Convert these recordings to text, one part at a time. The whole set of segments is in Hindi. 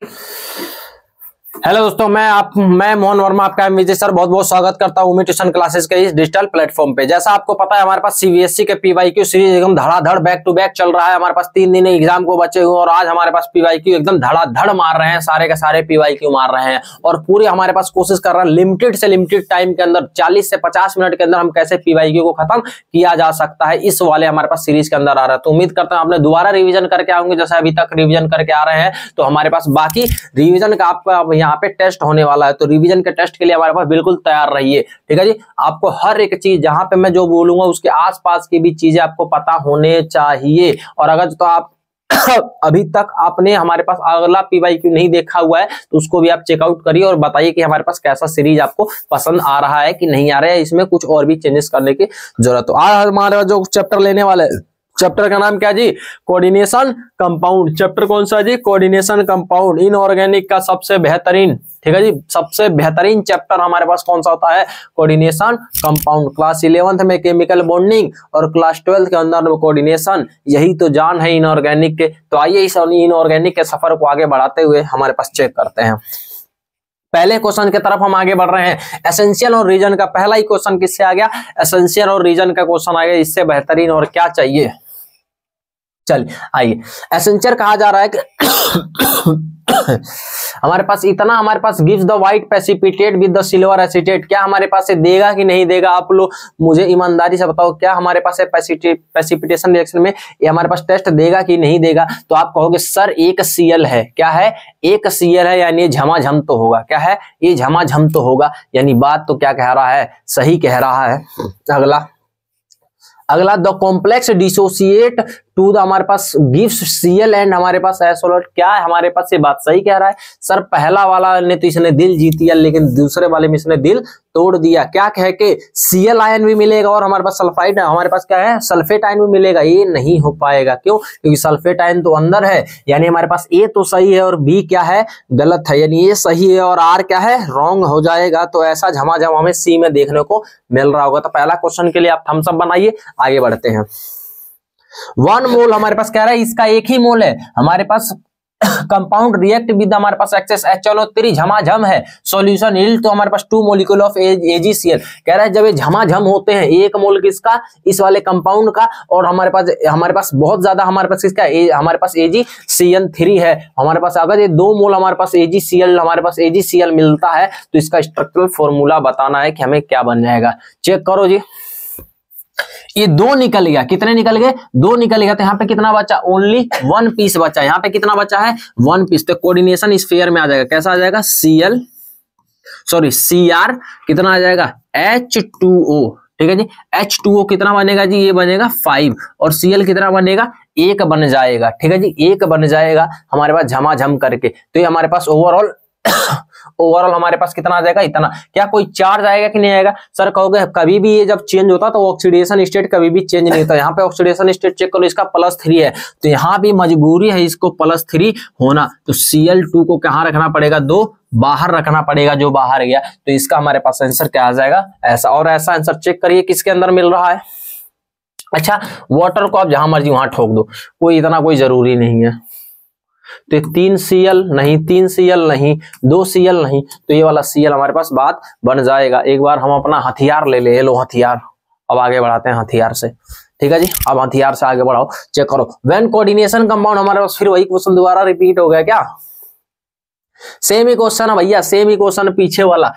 हेलो दोस्तों, मैं मोहन वर्मा आपका विजय सर बहुत बहुत स्वागत करता हूं उम्मीद ट्यूशन क्लासेस के इस डिजिटल प्लेटफॉर्म पे। जैसा आपको पता है हमारे पास सीबीएसई के पीवाईक्यू सीरीज एकदम धड़ाधड़ बैक टू बैक चल रहा है। हमारे पास 3 दिन एग्जाम को बचे हुए और आज हमारे पास पीवाईक्यू एकदम धड़ाधड़ मार रहे हैं, सारे के सारे पीवाईक्यू मार रहे हैं और पूरी हमारे पास कोशिश कर रहे हैं लिमिटेड से लिमिटेड टाइम के अंदर 40 से 50 मिनट के अंदर हम कैसे पीवाईक्यू को खत्म किया जा सकता है, इस वाले हमारे पास सीरीज के अंदर आ रहा है। तो उम्मीद करता हूं आपने दोबारा रिविजन करके आओगे, जैसे अभी तक रिविजन करके आ रहे हैं। तो हमारे पास बाकी रिविजन का आपका यहाँ पे टेस्ट होने वाला है, तो रिवीजन के टेस्ट के लिए हमारे पास बिल्कुल तैयार रहिए। ठीक है जी, आपको हर एक चीज जहां पे मैं जो बोलूंगा उसके आसपास की भी चीजें आपको पता होने चाहिए। और अगर तो आप अभी तक आपने हमारे पास अगला पीवाईक्यू नहीं देखा हुआ है तो उसको भी आप चेकआउट करिए और बताइए कि हमारे पास कैसा सीरीज आपको पसंद आ रहा है कि नहीं आ रहा है, इसमें कुछ और भी चेंजेस करने की जरूरत हो। आज हमारे पास जो चैप्टर लेने वाले चैप्टर का नाम क्या जी? Coordination compound. चैप्टर कौन सा जी? Coordination compound. इनऑर्गेनिक का सबसे बेहतरीन, ठीक है जी, सबसे बेहतरीन चैप्टर हमारे पास कौन सा होता है? Coordination compound. क्लास 11th में केमिकल बॉन्डिंग और क्लास 12th के अंदर में कोऑर्डिनेशन, यही तो जान है इनऑर्गेनिक के। तो आइए इस इनऑर्गेनिक के सफर को आगे बढ़ाते हुए हमारे पास चेक करते हैं। पहले क्वेश्चन की तरफ हम आगे बढ़ रहे हैं। एसेंशियल और रीजन का पहला ही क्वेश्चन किससे आ गया? एसेंशियल और रीजन का क्वेश्चन आ गया। इससे बेहतरीन और क्या चाहिए? चलिए आइए, एसेंशियल कहा जा रहा है कि हमारे पास इतना, हमारे पास gives the white precipitate with the silver acetate. क्या हमारे पास से देगा कि नहीं देगा? आप लोग मुझे ईमानदारी से बताओ, क्या हमारे पास है प्रेसिपिटेशन रिएक्शन में ये हमारे पास टेस्ट देगा कि नहीं देगा? तो आप कहोगे सर एक सीएल है। क्या है? एक सीएल है, यानी झमाझम तो होगा। क्या है? ये झमाझम तो होगा, यानी बात तो क्या कह रहा है? सही कह रहा है। अगला the complex dissociate to the, हमारे पास गिव्स सीएल एंड हमारे पास एसोलेट। क्या है हमारे पास? ये बात सही कह रहा है सर। पहला वाला ने तो इसने दिल जीत लिया, लेकिन दूसरे वाले में इसने दिल तोड़ दिया। क्या कह के? सीएल आयन भी मिलेगा और हमारे पास सल्फाइड, हमारे पास क्या है? सल्फेट आयन भी मिलेगा। ये नहीं हो पाएगा। क्यों? क्योंकि सल्फेट आयन तो अंदर है, यानी हमारे पास ए तो सही है और बी क्या है? गलत है, यानी ये सही है और आर क्या है? रॉन्ग हो जाएगा। तो ऐसा झमाझम हमें सी में देखने को मिल रहा होगा। तो पहला क्वेश्चन के लिए आप थम्स अप बनाइए, आगे बढ़ते हैं। 1 मोल हमारे पास कह रहा है, इसका एक ही मोल है। हमारे पास कंपाउंड रिएक्ट विद, हमारे पास एक्सेस HNO3 झमाझम है। सॉल्यूशन यील्ड तो हमारे पास 2 मोलिक्यूल ऑफ AgCl। कह रहा है जब ये झमाझम होते हैं, एक मोल किसका? इस वाले कंपाउंड का, और हमारे पास बहुत ज्यादा हमारे पास किसका? हमारे पास AgCN3 है। हमारे पास अगर ये 2 मोल हमारे पास AgCl मिलता है तो इसका स्ट्रक्चरल फॉर्मूला बताना है कि हमें क्या बन जाएगा। चेक करो जी, ये 2 निकल गया। कितने निकल गए? 2 निकल गया। तो यहाँ पे कितना बचा? ओनली 1 पीस बचा। यहाँ पे कितना बचा है? 1 पीस। तो कोऑर्डिनेशन स्फीयर में आ जाएगा। कैसा आ जाएगा? Cr कितना आ जाएगा? H2O। ठीक है जी, H2O कितना बनेगा जी? ये बनेगा 5 और Cl कितना बनेगा? 1 बन जाएगा। ठीक है जी, 1 बन जाएगा हमारे पास झमाझम करके। तो ये हमारे पास ओवरऑल हमारे पास कितना आ जाएगा? इतना। क्या कोई चार्ज आएगा कि नहीं आएगा? सर कहोगे कभी भी ये जब चेंज होता तो ऑक्सीडेशन स्टेट कभी भी चेंज नहीं होता। यहाँ पे ऑक्सीडेशन स्टेट चेक करो, इसका +3 है, तो यहाँ भी मजबूरी है इसको +3 होना। तो Cl2 को कहाँ रखना पड़ेगा? 2 बाहर रखना पड़ेगा, जो बाहर गया। तो इसका हमारे पास आंसर क्या आ जाएगा? ऐसा। और ऐसा आंसर चेक करिए किसके अंदर मिल रहा है। अच्छा, वाटर को आप जहां मर्जी वहां ठोक दो, कोई इतना कोई जरूरी नहीं है। तो 3 Cl नहीं, 3 Cl नहीं, 2 Cl नहीं, तो ये वाला Cl हमारे पास बात बन जाएगा। एक बार हम अपना हथियार ले ले लो, हथियार। अब आगे बढ़ाते हैं हथियार से। ठीक है जी, अब हथियार से आगे बढ़ाओ। चेक करो, व्हेन कोऑर्डिनेशन कंपाउंड, हमारे पास फिर वही क्वेश्चन दोबारा रिपीट हो गया क्या? सेम ही क्वेश्चन है भैया, सेम ही क्वेश्चन पीछे वाला,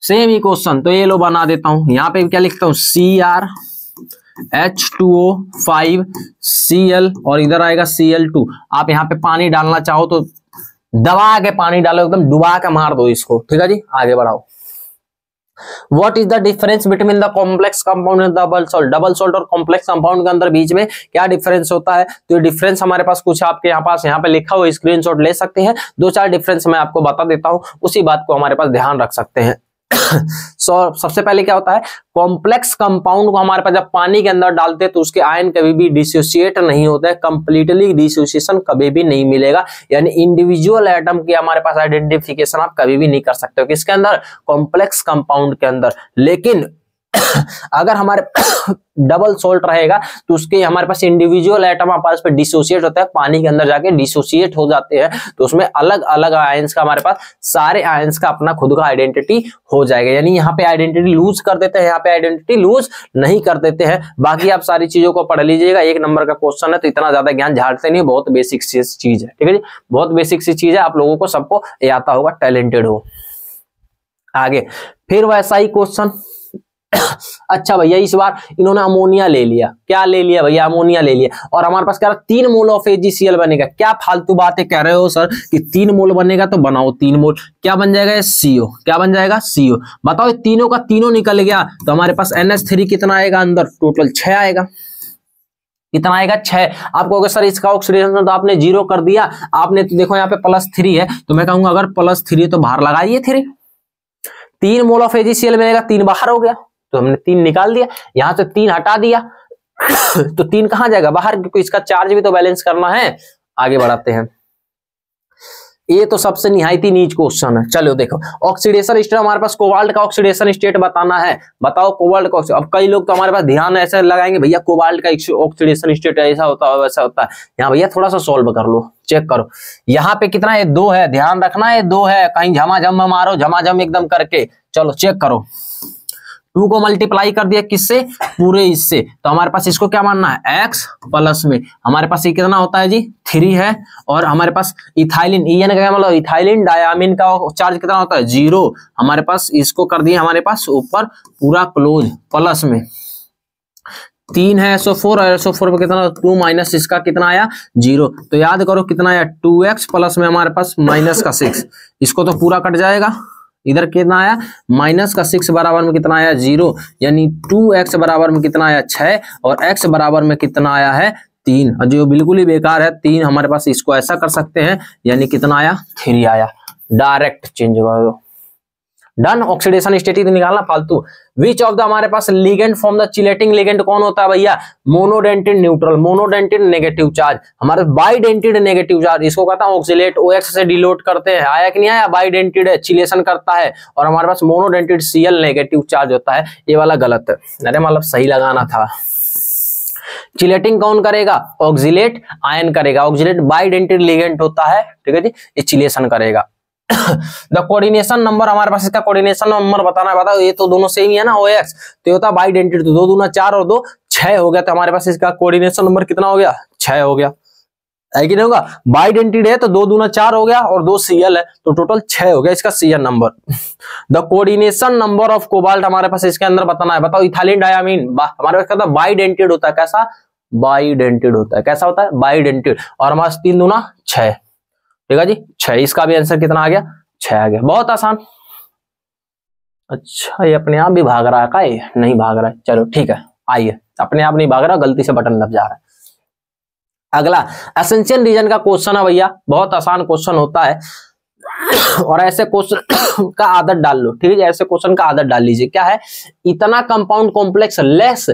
सेम ही क्वेश्चन। तो ये लो बना देता हूं। यहाँ पे क्या लिखता हूँ? Cr H2O 5 Cl और इधर आएगा Cl2। आप यहाँ पे पानी डालना चाहो तो दबा के पानी डालो, एकदम डुबा के मार दो इसको। ठीक है जी, आगे बढ़ाओ। What is the difference between the complex compound and double salt? Double salt और कॉम्प्लेक्स कंपाउंड के अंदर बीच में क्या डिफरेंस होता है? तो ये डिफरेंस हमारे पास कुछ आपके यहाँ पे लिखा हुआ, स्क्रीनशॉट ले सकते हैं। 2-4 डिफरेंस मैं आपको बता देता हूँ, उसी बात को हमारे पास ध्यान रख सकते हैं। सबसे पहले क्या होता है? कॉम्प्लेक्स कंपाउंड को हमारे पास जब पानी के अंदर डालते हैं तो उसके आयन कभी भी डिसोसिएट नहीं होते हैं, कंप्लीटली डिसोसिएशन कभी भी नहीं मिलेगा। यानी इंडिविजुअल एटम की हमारे पास आइडेंटिफिकेशन आप कभी भी नहीं कर सकते हो किसके अंदर? कॉम्प्लेक्स कंपाउंड के अंदर। लेकिन अगर हमारे डबल सॉल्ट रहेगा तो उसके हमारे पास इंडिविजुअल एटम आपस पे डिसोसिएट होता है, पानी के अंदर जाके डिसोसिएट हो जाते हैं, तो उसमें अलग अलग आयंस का हमारे पास सारे आयंस का अपना खुद का आइडेंटिटी हो जाएगा। यानी यहाँ पे आइडेंटिटी लूज कर देते हैं, यहाँ पे आइडेंटिटी लूज नहीं कर देते हैं। बाकी आप सारी चीजों को पढ़ लीजिएगा, 1 नंबर का क्वेश्चन है तो इतना ज्यादा ज्ञान झाड़ते नहीं, बहुत बेसिक चीज है, ठीक है जी, बहुत बेसिक सी चीज है, आप लोगों को सबको ये आता होगा, टैलेंटेड हो। आगे फिर वैसा ही क्वेश्चन। अच्छा भैया इस बार इन्होंने अमोनिया ले लिया, क्या ले लिया भैया, अमोनिया ले लिया, और हमारे पास क्या रहा 3 मोल ऑफ AgCl बनेगा। क्या फालतू बातें कह रहे हो सर कि 3 मोल बनेगा, तो बनाओ 3 मोल, क्या बन जाएगा CO, क्या बन जाएगा CO। बताओ तीनों का तीनों निकल गया तो हमारे पास NH3 कितना आएगा अंदर, टोटल 6 आएगा, कितना आएगा 6। आप कहोगे सर इसका ऑक्सीडेशन तो आपने 0 कर दिया, आपने तो देखो यहाँ पे +3 है, तो मैं कहूंगा अगर +3 है तो बाहर लगाइए 3, 3 मोल ऑफ AgCl मिलेगा, 3 बाहर हो गया, तो हमने 3 निकाल दिया, यहां से 3 हटा दिया तो 3 कहां जाएगा बाहर, क्योंकि इसका चार्ज भी तो बैलेंस करना है। आगे बढ़ाते हैं, ये तो सबसे निहायती नीच क्वेश्चन है। चलो देखो ऑक्सीडेशन स्टेट, हमारे पास कोबाल्ट का ऑक्सीडेशन स्टेट बताना है, बताओ कोबाल्ट का। अब कई लोग तो हमारे पास ध्यान ऐसे लगाएंगे भैया कोबाल्ट का ऑक्सीडेशन स्टेट ऐसा होता है वैसा होता है, यहाँ भैया थोड़ा सा सॉल्व कर लो, चेक करो यहाँ पे कितना है 2 है, ध्यान रखना है 2 है, कहीं झमाझम मारो, झमाझम एकदम करके, चलो चेक करो। 2 को मल्टीप्लाई कर दिया किससे, पूरे इससे, तो हमारे पास इसको क्या मानना है x प्लस में हमारे पास ये कितना होता है जी 3 है, और हमारे पास इथाइलिन, EN का क्या मतलब इथाइलिन डायामीन का चार्ज कितना होता है 0, हमारे पास इसको कर दिए हमारे पास ऊपर पूरा क्लोज, प्लस में 3 है SO4, और SO4 पे कितना 2 माइनस इसका कितना आया 0, तो याद करो कितना आया 2x प्लस में हमारे पास माइनस का 6, इसको तो पूरा कट जाएगा, इधर कितना आया माइनस का 6 बराबर में कितना आया 0, यानी 2x बराबर में कितना आया 6, और x बराबर में कितना आया है 3, जो बिल्कुल ही बेकार है 3, हमारे पास इसको ऐसा कर सकते हैं, यानी कितना आया 3 आया, डायरेक्ट चेंज होगा। डन, ऑक्सीडेशन स्टेट ही तो निकालना फालतू। विच ऑफ द हमारे पास ligand form the chelating ligand कौन होता है भैया, monodentate neutral, monodentate negative charge, हमारे बाइडेंटेड नेगेटिव चार्ज, इसको कहता है ऑक्सीलेट, OX से डिलोट करते हैं, आया कि नहीं आया, बाइडेंटेड है, चिलेशन करता है, और हमारे पास मोनोडेंटेड Cl नेगेटिव चार्ज होता है, ये वाला गलत है, अरे मतलब सही लगाना था। चिलेटिंग कौन करेगा, ऑक्सीलेट आयन करेगा, ऑक्सीलेट बाइडेंटेड लिगेंड होता है, ठीक है जी, ये चिलेशन करेगा। द कोऑर्डिनेशन नंबर, हमारे पास इसका कोऑर्डिनेशन नंबर बताना है, बताओ ये तो दोनों सेम ही है ना, OX तो ये होता है बाइडेंटेड, तो 2 दूना 4 और 2 6 हो गया, तो हमारे पास इसका कोऑर्डिनेशन नंबर कितना हो गया 6 हो गया, है कि नहीं होगा, बाइडेंटेड है तो 2 दूना 4 हो गया और 2 Cl है, तो टोटल 6 हो गया इसका Cl number. The coordination number of cobalt, हमारे पास इसके अंदर बताना है, बताओ इथाइलिन डायामीन, हमारे पास कहता है बाइडेंटेड होता है, कैसा बाइडेंटेड होता है, कैसा होता है बाइडेंटेड, और हमारे 3 दूना 6, ठीक है जी 6, इसका भी आंसर कितना आ गया 6 आ गया, बहुत आसान। अच्छा ये अपने आप भी भाग रहा है का, ये नहीं भाग रहा है, चलो ठीक है, आइए, अपने आप नहीं भाग रहा, गलती से बटन दब जा रहा है। अगला एसेंशियल रीजन का क्वेश्चन है भैया, बहुत आसान क्वेश्चन होता है, और ऐसे क्वेश्चन का आदत डाल लो, ठीक है, ऐसे क्वेश्चन का आदत डाल लीजिए। क्या है, इतना compound complex less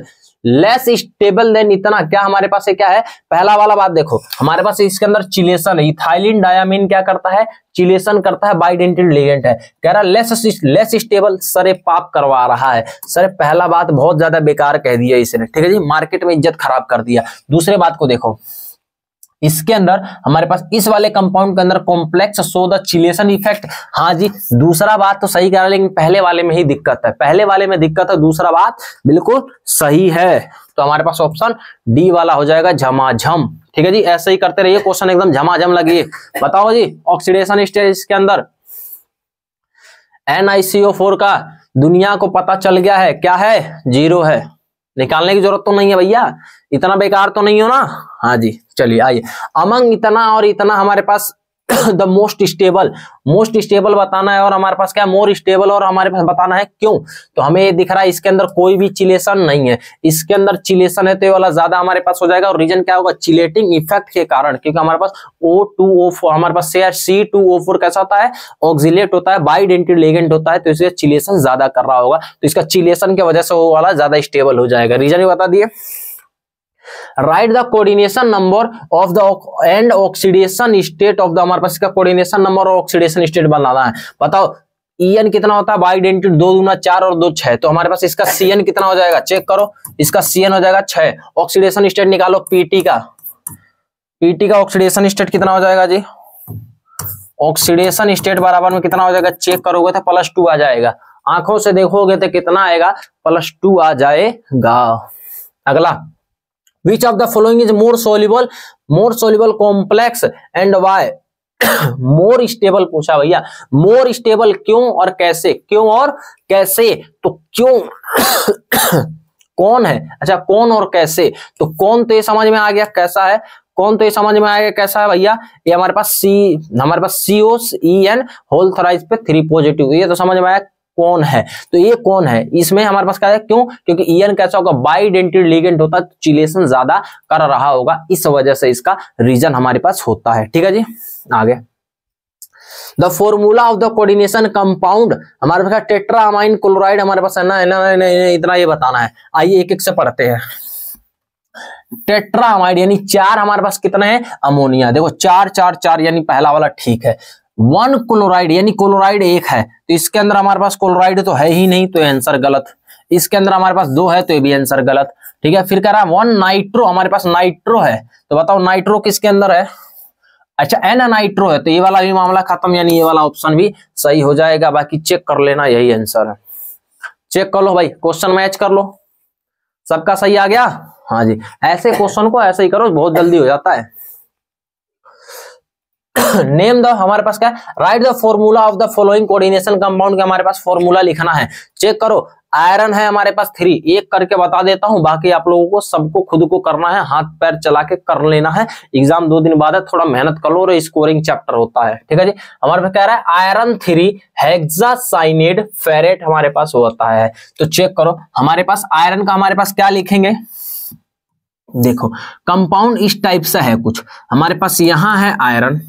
stable then इतना, क्या हमारे पास है, क्या है, पहला वाला बात देखो, हमारे पास इसके अंदर चिलेशन है, इथाइलिन डायामीन क्या करता है, चिलेशन करता है, बाइडेंटेड लिगेंड है, कह रहा लेस स्टेबल, सर पाप करवा रहा है, सर पहला बात बहुत ज्यादा बेकार कह दिया इसने, ठीक है जी, मार्केट में इज्जत खराब कर दिया। दूसरे बात को देखो, इसके अंदर हमारे पास इस वाले कंपाउंड के अंदर complex show the chelation effect, हाँ जी, दूसरा बात तो सही कह रहा है, लेकिन पहले वाले में ही दिक्कत है, पहले वाले में दिक्कत है, दूसरा बात बिल्कुल सही है, तो हमारे पास ऑप्शन डी वाला हो जाएगा झमाझम, ठीक है जी, ऐसे ही करते रहिए, क्वेश्चन एकदम झमाझम लगिए। बताओ जी ऑक्सीडेशन स्टेज के अंदर NiCO4 का दुनिया को पता चल गया है, क्या है 0 है, निकालने की जरूरत तो नहीं है भैया, इतना बेकार तो नहीं हो ना, हाँ जी चलिए आइए, अमंग इतना और इतना हमारे पास द मोस्ट स्टेबल बताना है, और हमारे पास क्या मोर स्टेबल, और हमारे पास बताना है क्यों, तो हमें ये दिख रहा है इसके अंदर कोई भी चिलेशन नहीं है, इसके अंदर चिलेशन है तो ये वाला ज्यादा हमारे पास हो जाएगा, और रीजन क्या होगा चिलेटिंग इफेक्ट के कारण, क्योंकि हमारे पास O2O4, हमारे पास C2O4 कैसा होता है ऑक्सीलेट होता है, बाइडेंटेड लिगेंड होता है, तो इसलिए चिलेशन ज्यादा कर रहा होगा, तो इसका चिलेशन की वजह से वो वाला ज्यादा स्टेबल हो जाएगा, रीजन भी बता दिए। Right the coordination number of the end oxidation state of the, हमारे पास इसका कोऑर्डिनेशन नंबर और ऑक्सीडेशन स्टेट बनाना है, बताओ En कितना होता है, बाई आइडेंटिटी 2 दूना 4 और 2 6, तो हमारे पास इसका Cn कितना हो जाएगा, चेक करो, इसका Cn हो जाएगा 6। ऑक्सीडेशन स्टेट निकालो Pt का ऑक्सीडेशन स्टेट कितना हो जाएगा जी, ऑक्सीडेशन स्टेट बराबर में कितना हो जाएगा, चेक करोगे तो +2 आ जाएगा, आंखों से देखोगे तो कितना आएगा, +2 आ जाएगा। अगला, which of the following is more soluble complex and why more stable पूछा भैया, मोर स्टेबल क्यों और कैसे, क्यों और कैसे, तो क्यों कौन है, अच्छा कौन और कैसे, तो कौन तो ये समझ में आ गया कैसा है, कौन तो ये समझ में आ गया कैसा है भैया, ये हमारे पास COEN होल थराइज पे 3 पॉजिटिव, ये तो समझ में आया कौन है, तो ये कौन है, इसमें हमारे पास क्या है, क्यों, क्योंकि EN कैसा होगा, बाई आइडेंटिटी लिगेंड होता है, चिलेशन ज्यादा कर रहा होगा, इस वजह से इसका रीजन हमारे पास होता है। ठीक है जी, आगे the formula of the coordination compound, हमारे पास टेट्रामाइन क्लोराइड हमारे पास है ना, इतना ये बताना है, आइए एक एक से पढ़ते हैं। टेट्रामाइड यानी 4 हमारे पास कितने हैं, अमोनिया, देखो 4 4 4 यानी पहला वाला ठीक है। 1 क्लोराइड यानी क्लोराइड 1 है, तो इसके अंदर हमारे पास क्लोराइड तो है ही नहीं, तो आंसर गलत। इसके अंदर हमारे पास 2 है, तो ये भी आंसर गलत। ठीक है, फिर कह रहा है 1 नाइट्रो, हमारे पास नाइट्रो है, तो बताओ नाइट्रो किसके अंदर है, अच्छा N नाइट्रो है, तो ये वाला भी मामला खत्म, यानी ये वाला ऑप्शन भी सही हो जाएगा, बाकी चेक कर लेना, यही आंसर है। चेक कर लो भाई, क्वेश्चन मैच कर लो, सबका सही आ गया, हाँ जी, ऐसे क्वेश्चन को ऐसे ही करो, बहुत जल्दी हो जाता है। नेम द, हमारे पास क्या है, right the formula of the following coordination compound का हमारे पास फॉर्मूला लिखना है। चेक करो, आयरन है हमारे पास 3, एक करके बता देता हूं, बाकी आप लोगों को सबको खुद को करना है, हाथ पैर चला के कर लेना है, एग्जाम 2 दिन बाद है, थोड़ा मेहनत कर लो, और स्कोरिंग चैप्टर होता है। ठीक है जी, हमारे पास कह रहा है आयरन 3 हेक्सासाइनेट फेरेट हमारे पास होता है, तो चेक करो हमारे पास आयरन का हमारे पास क्या लिखेंगे, देखो कंपाउंड इस टाइप से है कुछ, हमारे पास यहां है आयरन,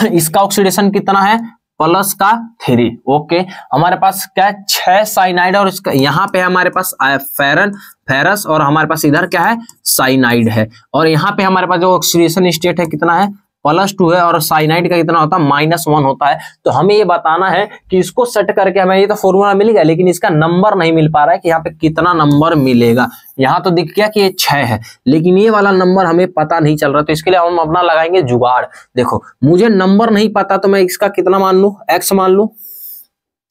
इसका ऑक्सीडेशन कितना है, +3, ओके, हमारे पास क्या है 6 साइनाइड, और इसका यहाँ पे हमारे पास फेरस, और हमारे पास इधर क्या है साइनाइड है, और यहाँ पे हमारे पास जो ऑक्सीडेशन स्टेट है कितना है, +2 है, और साइनाइड का कितना होता है, -1 होता है। तो हमें ये बताना है कि इसको सेट करके हमें ये तो फॉर्मूला मिल गया, लेकिन इसका नंबर नहीं मिल पा रहा है कि यहाँ पे कितना नंबर मिलेगा। यहाँ तो दिख गया कि ये 6 है, लेकिन ये वाला नंबर हमें पता नहीं चल रहा, तो इसके लिए हम अपना लगाएंगे जुगाड़। देखो मुझे नंबर नहीं पता, तो मैं इसका कितना मान लू, x मान लू,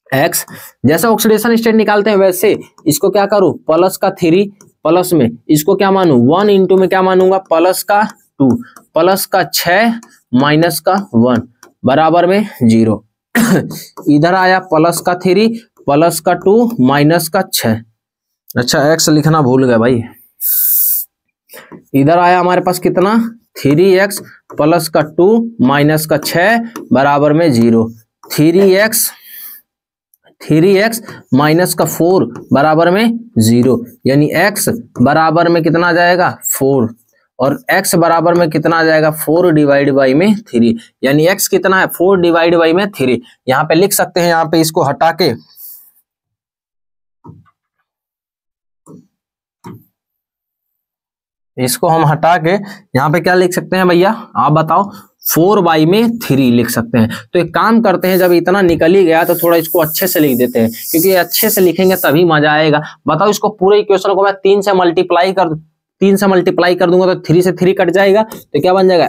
x, जैसा ऑक्सीडेशन स्टेट निकालते हैं वैसे इसको क्या करूं, +3 प्लस में इसको क्या मानू, 1 इंटू में क्या मानूंगा, +2 +6 -1 बराबर में 0। इधर आया +3 +2 -6, अच्छा x लिखना भूल गए भाई, इधर आया हमारे पास कितना 3x +2 -6 बराबर में 0, 3x -4 बराबर में 0, यानी x बराबर में कितना आ जाएगा 4, और x बराबर में कितना आ जाएगा 4 डिवाइड बाई में 3, यानी x कितना है 4 डिवाइड बाई में 3। यहाँ पे लिख सकते हैं, यहाँ पे इसको हटा के, इसको हम हटा के यहाँ पे क्या लिख सकते हैं भैया, आप बताओ, 4/3 लिख सकते हैं। तो एक काम करते हैं, जब इतना निकल ही गया तो थोड़ा इसको अच्छे से लिख देते हैं, क्योंकि अच्छे से लिखेंगे तभी मजा आएगा। बताओ इसको पूरे इक्वेशन को मैं 3 से मल्टीप्लाई कर दूंगा, तो 3 से 3 कट जाएगा, तो क्या बन जाएगा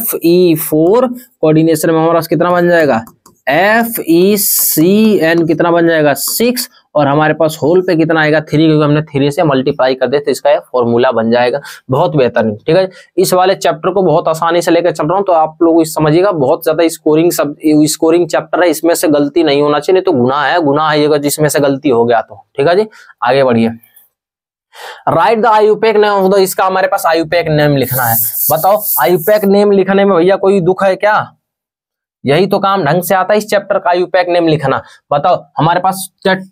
Fe4 कोऑर्डिनेशन में हमारे पास कितना बन जाएगा, FeCN कितना बन जाएगा 6, और हमारे पास होल पे कितना आएगा 3, क्योंकि हमने 3 से मल्टीप्लाई कर दे, तो इसका फॉर्मूला बन जाएगा। बहुत बेहतरीन, ठीक है। इस वाले चैप्टर को बहुत आसानी से लेकर चल रहा हूं, तो आप लोग इस समझिएगा, बहुत ज्यादा स्कोरिंग चैप्टर है, इसमें से गलती नहीं होना चाहिए, नहीं तो गुनाह है जिसमें से गलती हो गया तो। ठीक है जी, आगे बढ़िए। राइट द आयुपेक नेम, इसका हमारे पास आयुपेक नेम लिखना है। बताओ आयुपेक नेम लिखने में भैया कोई दुख है क्या, यही तो काम ढंग से आता है इस चैप्टर का, आयुपेक नेम लिखना। बताओ हमारे पास क्या है,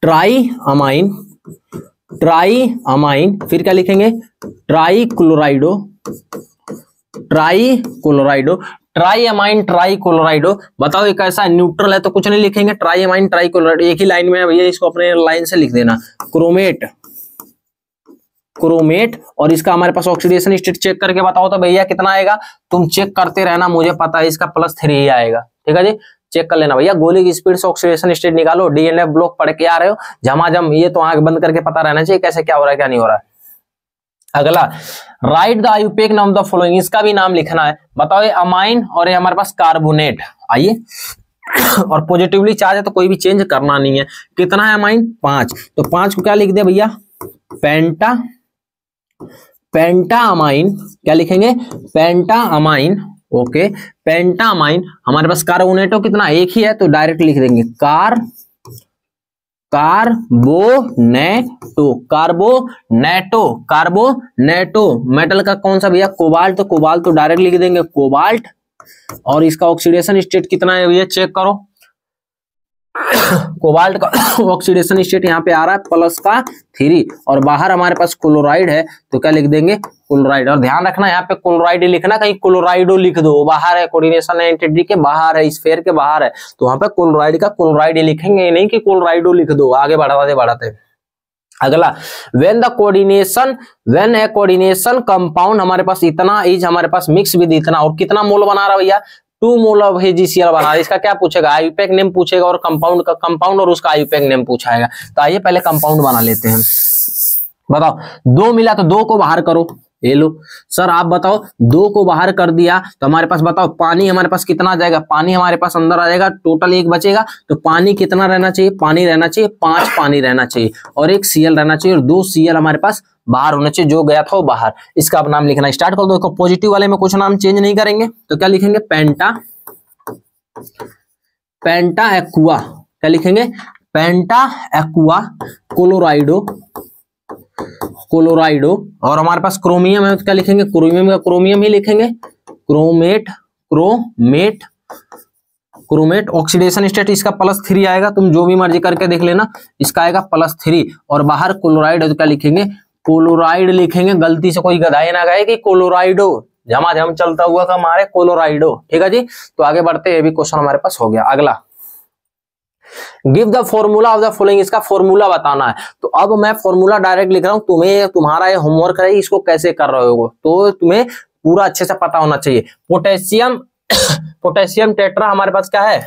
ट्राई अमाइन, फिर क्या लिखेंगे ट्राइक्लोराइडो, ट्राइक्लोराइडो। बताओ ये कैसा है, न्यूट्रल है तो कुछ नहीं लिखेंगे, ट्राइअमाइन ट्राइक्लोराइडो एक ही लाइन में है भैया, इसको अपने लाइन से लिख देना। क्रोमेट क्रोमेट, और इसका हमारे पास ऑक्सीडेशन स्टेट चेक करके बताओ तो भैया कितना आएगा, तुम चेक करते रहना, मुझे पता है इसका +3 ही आएगा। ठीक है जी, चेक कर लेना भैया। गोली की स्पीड से ऑक्सीडेशन स्टेट निकालो, डीएनएफ ब्लॉक पढ़ के आ रहे हो झमाझम, ये तो आंख बंद करके पता रहना चाहिए कैसे क्या हो रहा है क्या नहीं हो रहा है। अगला, राइट द आईयूपैक नाम द फॉलोइंग, इसका भी नाम लिखना है। बताओ ये अमाइन और ये हमारे पास कार्बोनेट, आइए और पॉजिटिवली चार्ज है तो कोई भी चेंज करना नहीं है। कितना है अमाइन, 5, तो 5 को क्या लिख दे भैया, पेंटा, पेंटा अमाइन, क्या लिखेंगे, पेंटा अमाइन। ओके, पेंटा अमाइन। हमारे पास कार्बोनेटो कितना, एक ही है तो डायरेक्ट लिख देंगे कार्बोनेटो, कार्बोनेटो, कार्बोनेटो। मेटल का कौन सा भैया, कोबाल्ट, तो कोबाल्ट तो डायरेक्ट लिख देंगे कोबाल्ट। और इसका ऑक्सीडेशन स्टेट कितना है भैया, चेक करो। कोबाल्ट का ऑक्सीडेशन स्टेट यहाँ पे आ रहा है +3, और बाहर हमारे पास क्लोराइड है तो क्या लिख देंगे, क्लोराइड। और ध्यान रखना यहाँ पे क्लोराइड लिखना, कहीं क्लोराइडो लिख दो, बाहर है, कोऑर्डिनेशन एंटिटी के बाहर है, स्फीयर के बाहर है, तो वहां पे क्लोराइड का क्लोराइड लिखेंगे, नहीं कि क्लोराइडो लिख दो। आगे बढ़ाते बढ़ाते अगला, व्हेन ए कोऑर्डिनेशन कंपाउंड, हमारे पास इतना इज हमारे पास मिक्स विद इतना, और कितना मोल बना रहा भैया, 2 मोल ऑफ HgCl बना। इसका क्या पूछेगा, आईयूपैक नेम पूछेगा, और कंपाउंड का कंपाउंड और उसका आईयूपैक नेम पूछाएगा। तो आइए पहले कंपाउंड बना लेते हैं। बताओ 2 मिला तो 2 को बाहर करो, ये लो सर आप बताओ, 2 को बाहर कर दिया तो हमारे पास बताओ पानी हमारे पास कितना आ जाएगा, पानी हमारे पास अंदर आ जाएगा, टोटल 1 बचेगा। तो पानी कितना रहना चाहिए, पानी रहना चाहिए 5 पानी रहना चाहिए, और 1 Cl रहना चाहिए, और 2 Cl हमारे पास बाहर होना चाहिए, जो गया था वो बाहर। इसका अब नाम लिखना स्टार्ट कर दो। पॉजिटिव वाले में कुछ नाम चेंज नहीं करेंगे, तो क्या लिखेंगे, पेंटा, पेंटा एक्वा, क्या लिखेंगे, पेंटा एक्वा क्लोराइडो, क्लोराइडो। और हमारे पास क्रोमियम है तो क्या लिखेंगे, क्रोमियम का क्रोमियम ही लिखेंगे, chromate, chromate, chromate. Oxidation state इसका +3 आएगा, तुम जो भी मर्जी करके देख लेना, इसका आएगा +3। और बाहर क्लोराइड है तो क्या लिखेंगे, क्लोराइड लिखेंगे। गलती से कोई गधाए ना गए कि क्लोराइडो, झमाझम चलता हुआ का हमारे क्लोराइडो। ठीक है जी, तो आगे बढ़ते, ये भी क्वेश्चन हमारे पास हो गया। अगला, give the formula of the following, इसका फॉर्मूला बताना है। तो अब मैं फॉर्मूला डायरेक्ट लिख रहा हूं, तुम्हें तुम्हारा ये होमवर्क है, इसको कैसे कर रहे हो तो तुम्हें पूरा अच्छे से पता होना चाहिए। पोटेशियम, पोटेशियम टेट्रा हमारे पास क्या है,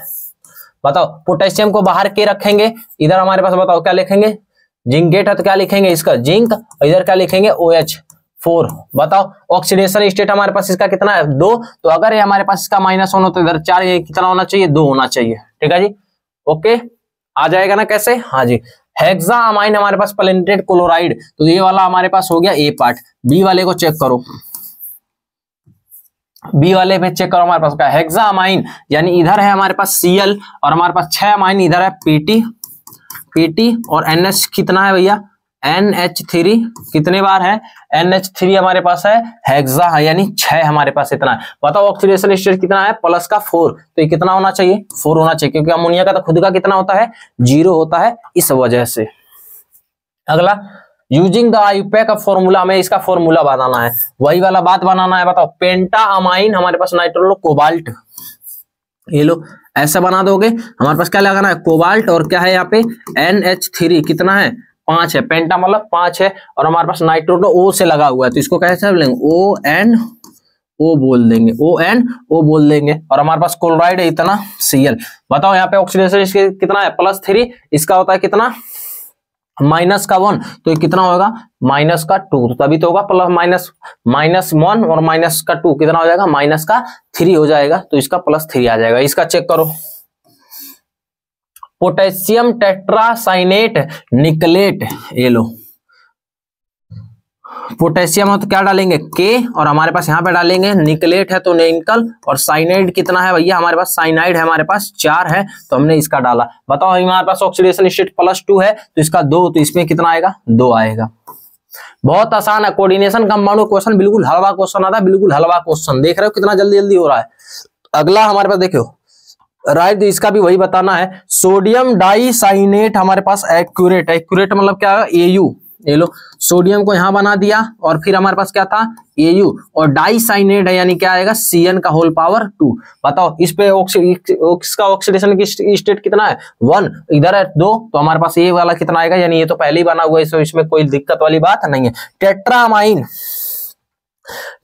बताओ। पोटेशियम को बाहर के रखेंगे, इधर हमारे पास बताओ क्या लिखेंगे, जिंकेट है तो क्या लिखेंगे इसका जिंक, इधर क्या लिखेंगे OH4। बताओ ऑक्सीडेशन स्टेट हमारे पास इसका कितना है, 2। तो अगर ये हमारे पास इसका -1 हो तो इधर 4, ये कितना होना चाहिए, 2 होना चाहिए। ठीक है जी, ओके आ जाएगा ना कैसे, हाँ जी। हेक्सामाइन हमारे पास प्लेनेटेड क्लोराइड, तो ये वाला हमारे पास हो गया ए पार्ट। बी वाले को चेक करो, बी वाले पे चेक करो, हमारे पास क्या हेक्सामाइन, यानी इधर है हमारे पास Cl, और हमारे पास 6 अमाइन इधर है PT, और NH कितना है भैया, NH3 कितने बार है, NH3 हमारे पास है हेक्सा, यानी 6 हमारे पास इतना है। बताओ ऑक्सीडेशन स्टेट कितना है, +4, तो ये कितना होना चाहिए, 4 होना चाहिए, क्योंकि अमोनिया का तो खुद का कितना होता है, 0 होता है, इस वजह से। अगला, यूजिंग द आईयूपैक का फॉर्मूला, हमें इसका फॉर्मूला बनाना है, वही वाला बात बनाना है। बताओ पेंटा अमाइन हमारे पास नाइट्रोलो कोबाल्ट, ये लो ऐसा बना दोगे। हमारे पास क्या लगाना है, कोबाल्ट, और क्या है यहाँ पे NH3 कितना है, 5 है, पेंटा मतलब 5 है, और हमारे पास नाइट्रोनो O से लगा हुआ है, तो इसको कैसे बोलेंगे, ONO बोल देंगे, ONO बोल देंगे। और हमारे पास क्लोराइड है इतना Cl। बताओ यहाँ पे ऑक्सीडेशन कितना है, +3, इसका होता है कितना, -1, तो ये कितना होगा, -2, तो तभी तो होगा -1 और -2 कितना हो जाएगा, -3 हो जाएगा, तो इसका +3 आ जाएगा। इसका चेक करो, पोटेशियम टेट्रासाइनेट निकलेट, ये लो पोटेशियम हो तो क्या डालेंगे K, और हमारे पास यहाँ पे डालेंगे निकलेट है तो निकल, और साइनाइड कितना है भैया, हमारे पास साइनाइड है हमारे पास 4 है, तो हमने इसका डाला। बताओ हमारे पास ऑक्सीडेशन स्टेट +2 है, तो इसका 2, तो इसमें कितना आएगा, 2 आएगा। बहुत आसान है, कोऑर्डिनेशन कंपाउंड क्वेश्चन बिल्कुल हलवा क्वेश्चन आता है, बिल्कुल हलवा क्वेश्चन। देख रहे हो कितना जल्दी जल्दी हो रहा है। अगला हमारे पास देखो राइट, इसका भी वही बताना है। सोडियम डाइसाइनेट हमारे पास एक्यूरेट, एक्यूरेट मतलब क्या है, AU, ये लो सोडियम को यहाँ बना दिया और फिर हमारे पास क्या था Au और डाइसाइनेट है यानी क्या आएगा Cn का होल पावर 2। बताओ इस पे इसका ऑक्सीडेशन की स्टेट कितना है 1, इधर है 2, तो हमारे पास ये वाला कितना आएगा, यानी ये तो पहले ही बना हुआ है, इसमें कोई दिक्कत वाली बात नहीं है।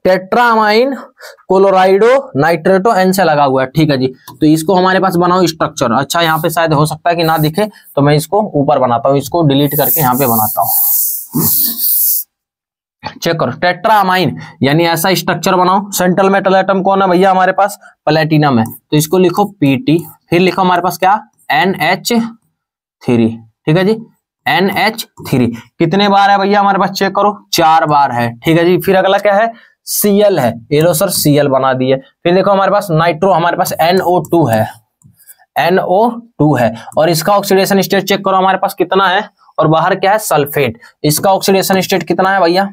टेट्रामाइन क्लोराइडो नाइट्रेटो एन से लगा हुआ है, ठीक है जी। तो इसको हमारे पास बनाओ स्ट्रक्चर। अच्छा यहाँ पे शायद हो सकता है कि ना दिखे, तो मैं इसको ऊपर बनाता हूँ, इसको डिलीट करके यहाँ पे बनाता हूँ। चेक करो टेट्रामाइन यानी ऐसा स्ट्रक्चर बनाओ। सेंट्रल मेटल एटम कौन है भैया, हमारे पास प्लेटिनम है, तो इसको लिखो Pt, फिर लिखो हमारे पास क्या NH3, ठीक है जी NH3। कितने बार है भैया हमारे पास, चेक करो 4 बार है, ठीक है जी। फिर अगला क्या है Cl है, ये लो सर Cl बना दिए। फिर देखो हमारे पास नाइट्रो, हमारे पास NO2 है, NO2 है, और इसका ऑक्सीडेशन स्टेट चेक करो हमारे पास कितना है, और बाहर क्या है सल्फेट, इसका ऑक्सीडेशन स्टेट कितना है भैया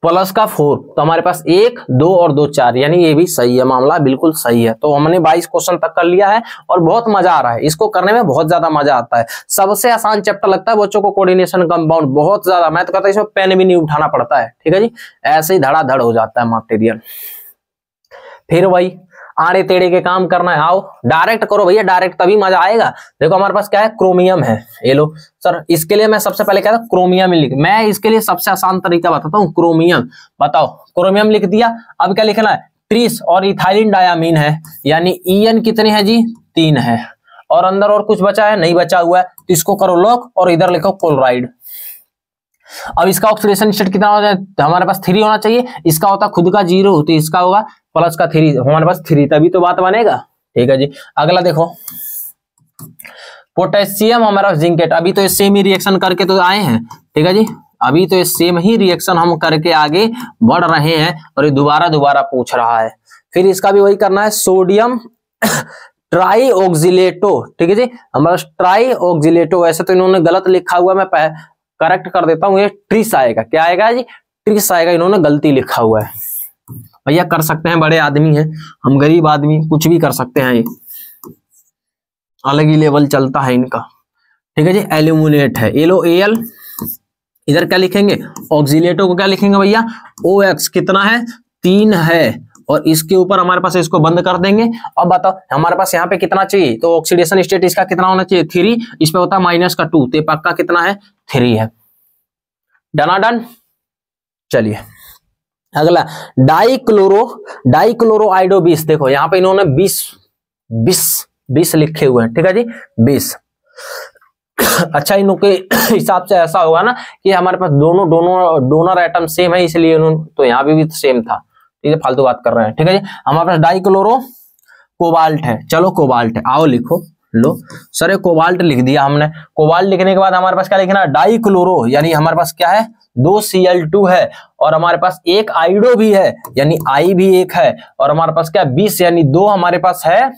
प्लस का 4, तो हमारे पास 1 2 और 2 4, यानी ये भी सही है, मामला बिल्कुल सही है। तो हमने 22 क्वेश्चन तक कर लिया है और बहुत मजा आ रहा है, इसको करने में बहुत ज्यादा मजा आता है। सबसे आसान चैप्टर लगता है बच्चों को कोऑर्डिनेशन कंपाउंड, बहुत ज्यादा, मैं तो कहता हूं इसमें पेन भी नहीं उठाना पड़ता है, ठीक है जी, ऐसे ही धड़ाधड़ हो जाता है मटेरियल। फिर वही आड़े टेढ़े के काम करना है, आओ डायरेक्ट करो भैया, डायरेक्ट तभी मजा आएगा। देखो हमारे पास क्या है क्रोमियम है, ये लो सर, इसके लिए मैं सबसे पहले क्या था क्रोमियम लिख, मैं इसके लिए सबसे आसान तरीका बताता हूँ क्रोमियम। बताओ क्रोमियम लिख दिया, अब क्या लिखना है ट्रीस, और इथाइलिन डायामीन है, यानी En कितने हैं जी 3 है, और अंदर और कुछ बचा है नहीं बचा हुआ है, तो इसको करो लॉक और इधर लिखो क्लोराइड। अब इसका ऑक्सीडेशन स्टेट कितना हो जाए, हमारे पास 3 होना चाहिए, इसका होता खुद का 0, तो इसका होगा प्लस का 3, हमारे पास 3, तभी तो बात बनेगा, ठीक है जी। अगला देखो पोटेशियम हमारा जिंकेट, अभी तो ये सेम ही रिएक्शन करके तो आए हैं, ठीक है जी, अभी तो ये सेम ही रिएक्शन हम करके आगे बढ़ रहे हैं, और ये दोबारा पूछ रहा है। फिर इसका भी वही करना है सोडियम ट्राईऑक्सिलेटो, ठीक है जी, हमारा ट्राईऑक्सिलेटो, वैसे तो इन्होंने गलत लिखा हुआ, मैं करेक्ट कर देता हूँ, ये ट्रिस आएगा, क्या आएगा जी ट्रिस आएगा, इन्होंने गलती लिखा हुआ है। भैया कर सकते हैं, बड़े आदमी हैं, हम गरीब आदमी कुछ भी कर सकते हैं, ये अलग ही लेवल चलता है इनका, ठीक है जी। एल्यूमिनेट है, LOAL, इधर क्या लिखेंगे ऑक्सिलेटो को क्या लिखेंगे भैया OX, कितना है 3 है, और इसके ऊपर हमारे पास इसको बंद कर देंगे। अब बताओ हमारे पास यहाँ पे कितना चाहिए, तो ऑक्सीडेशन स्टेट इसका कितना होना चाहिए 3, इस पे होता है -2, तो पक्का कितना है 3 है, डनाडन। चलिए अगला डाइक्लोरो आइडो 20, देखो यहाँ पे इन्होंने 20 लिखे हुए हैं, ठीक है जी 20। अच्छा इनके हिसाब से ऐसा होगा ना कि हमारे पास दोनों डोनर एटम सेम है, इसलिए इन्होंने, तो यहाँ पे भी सेम था, ठीक है फालतू बात कर रहे हैं, ठीक है जी। हमारे पास डाइक्लोरो कोबाल्ट है, चलो कोबाल्ट है, आओ लिखो, लो सर ये कोबाल्ट लिख दिया हमने। कोबाल्ट लिखने के बाद हमारे पास क्या लिखना है डाइक्लोरो, यानी हमारे पास क्या है 2 Cl2 है, और हमारे पास एक आइडो भी है, यानी I भी एक है, और हमारे पास क्या 20 यानी 2 हमारे पास है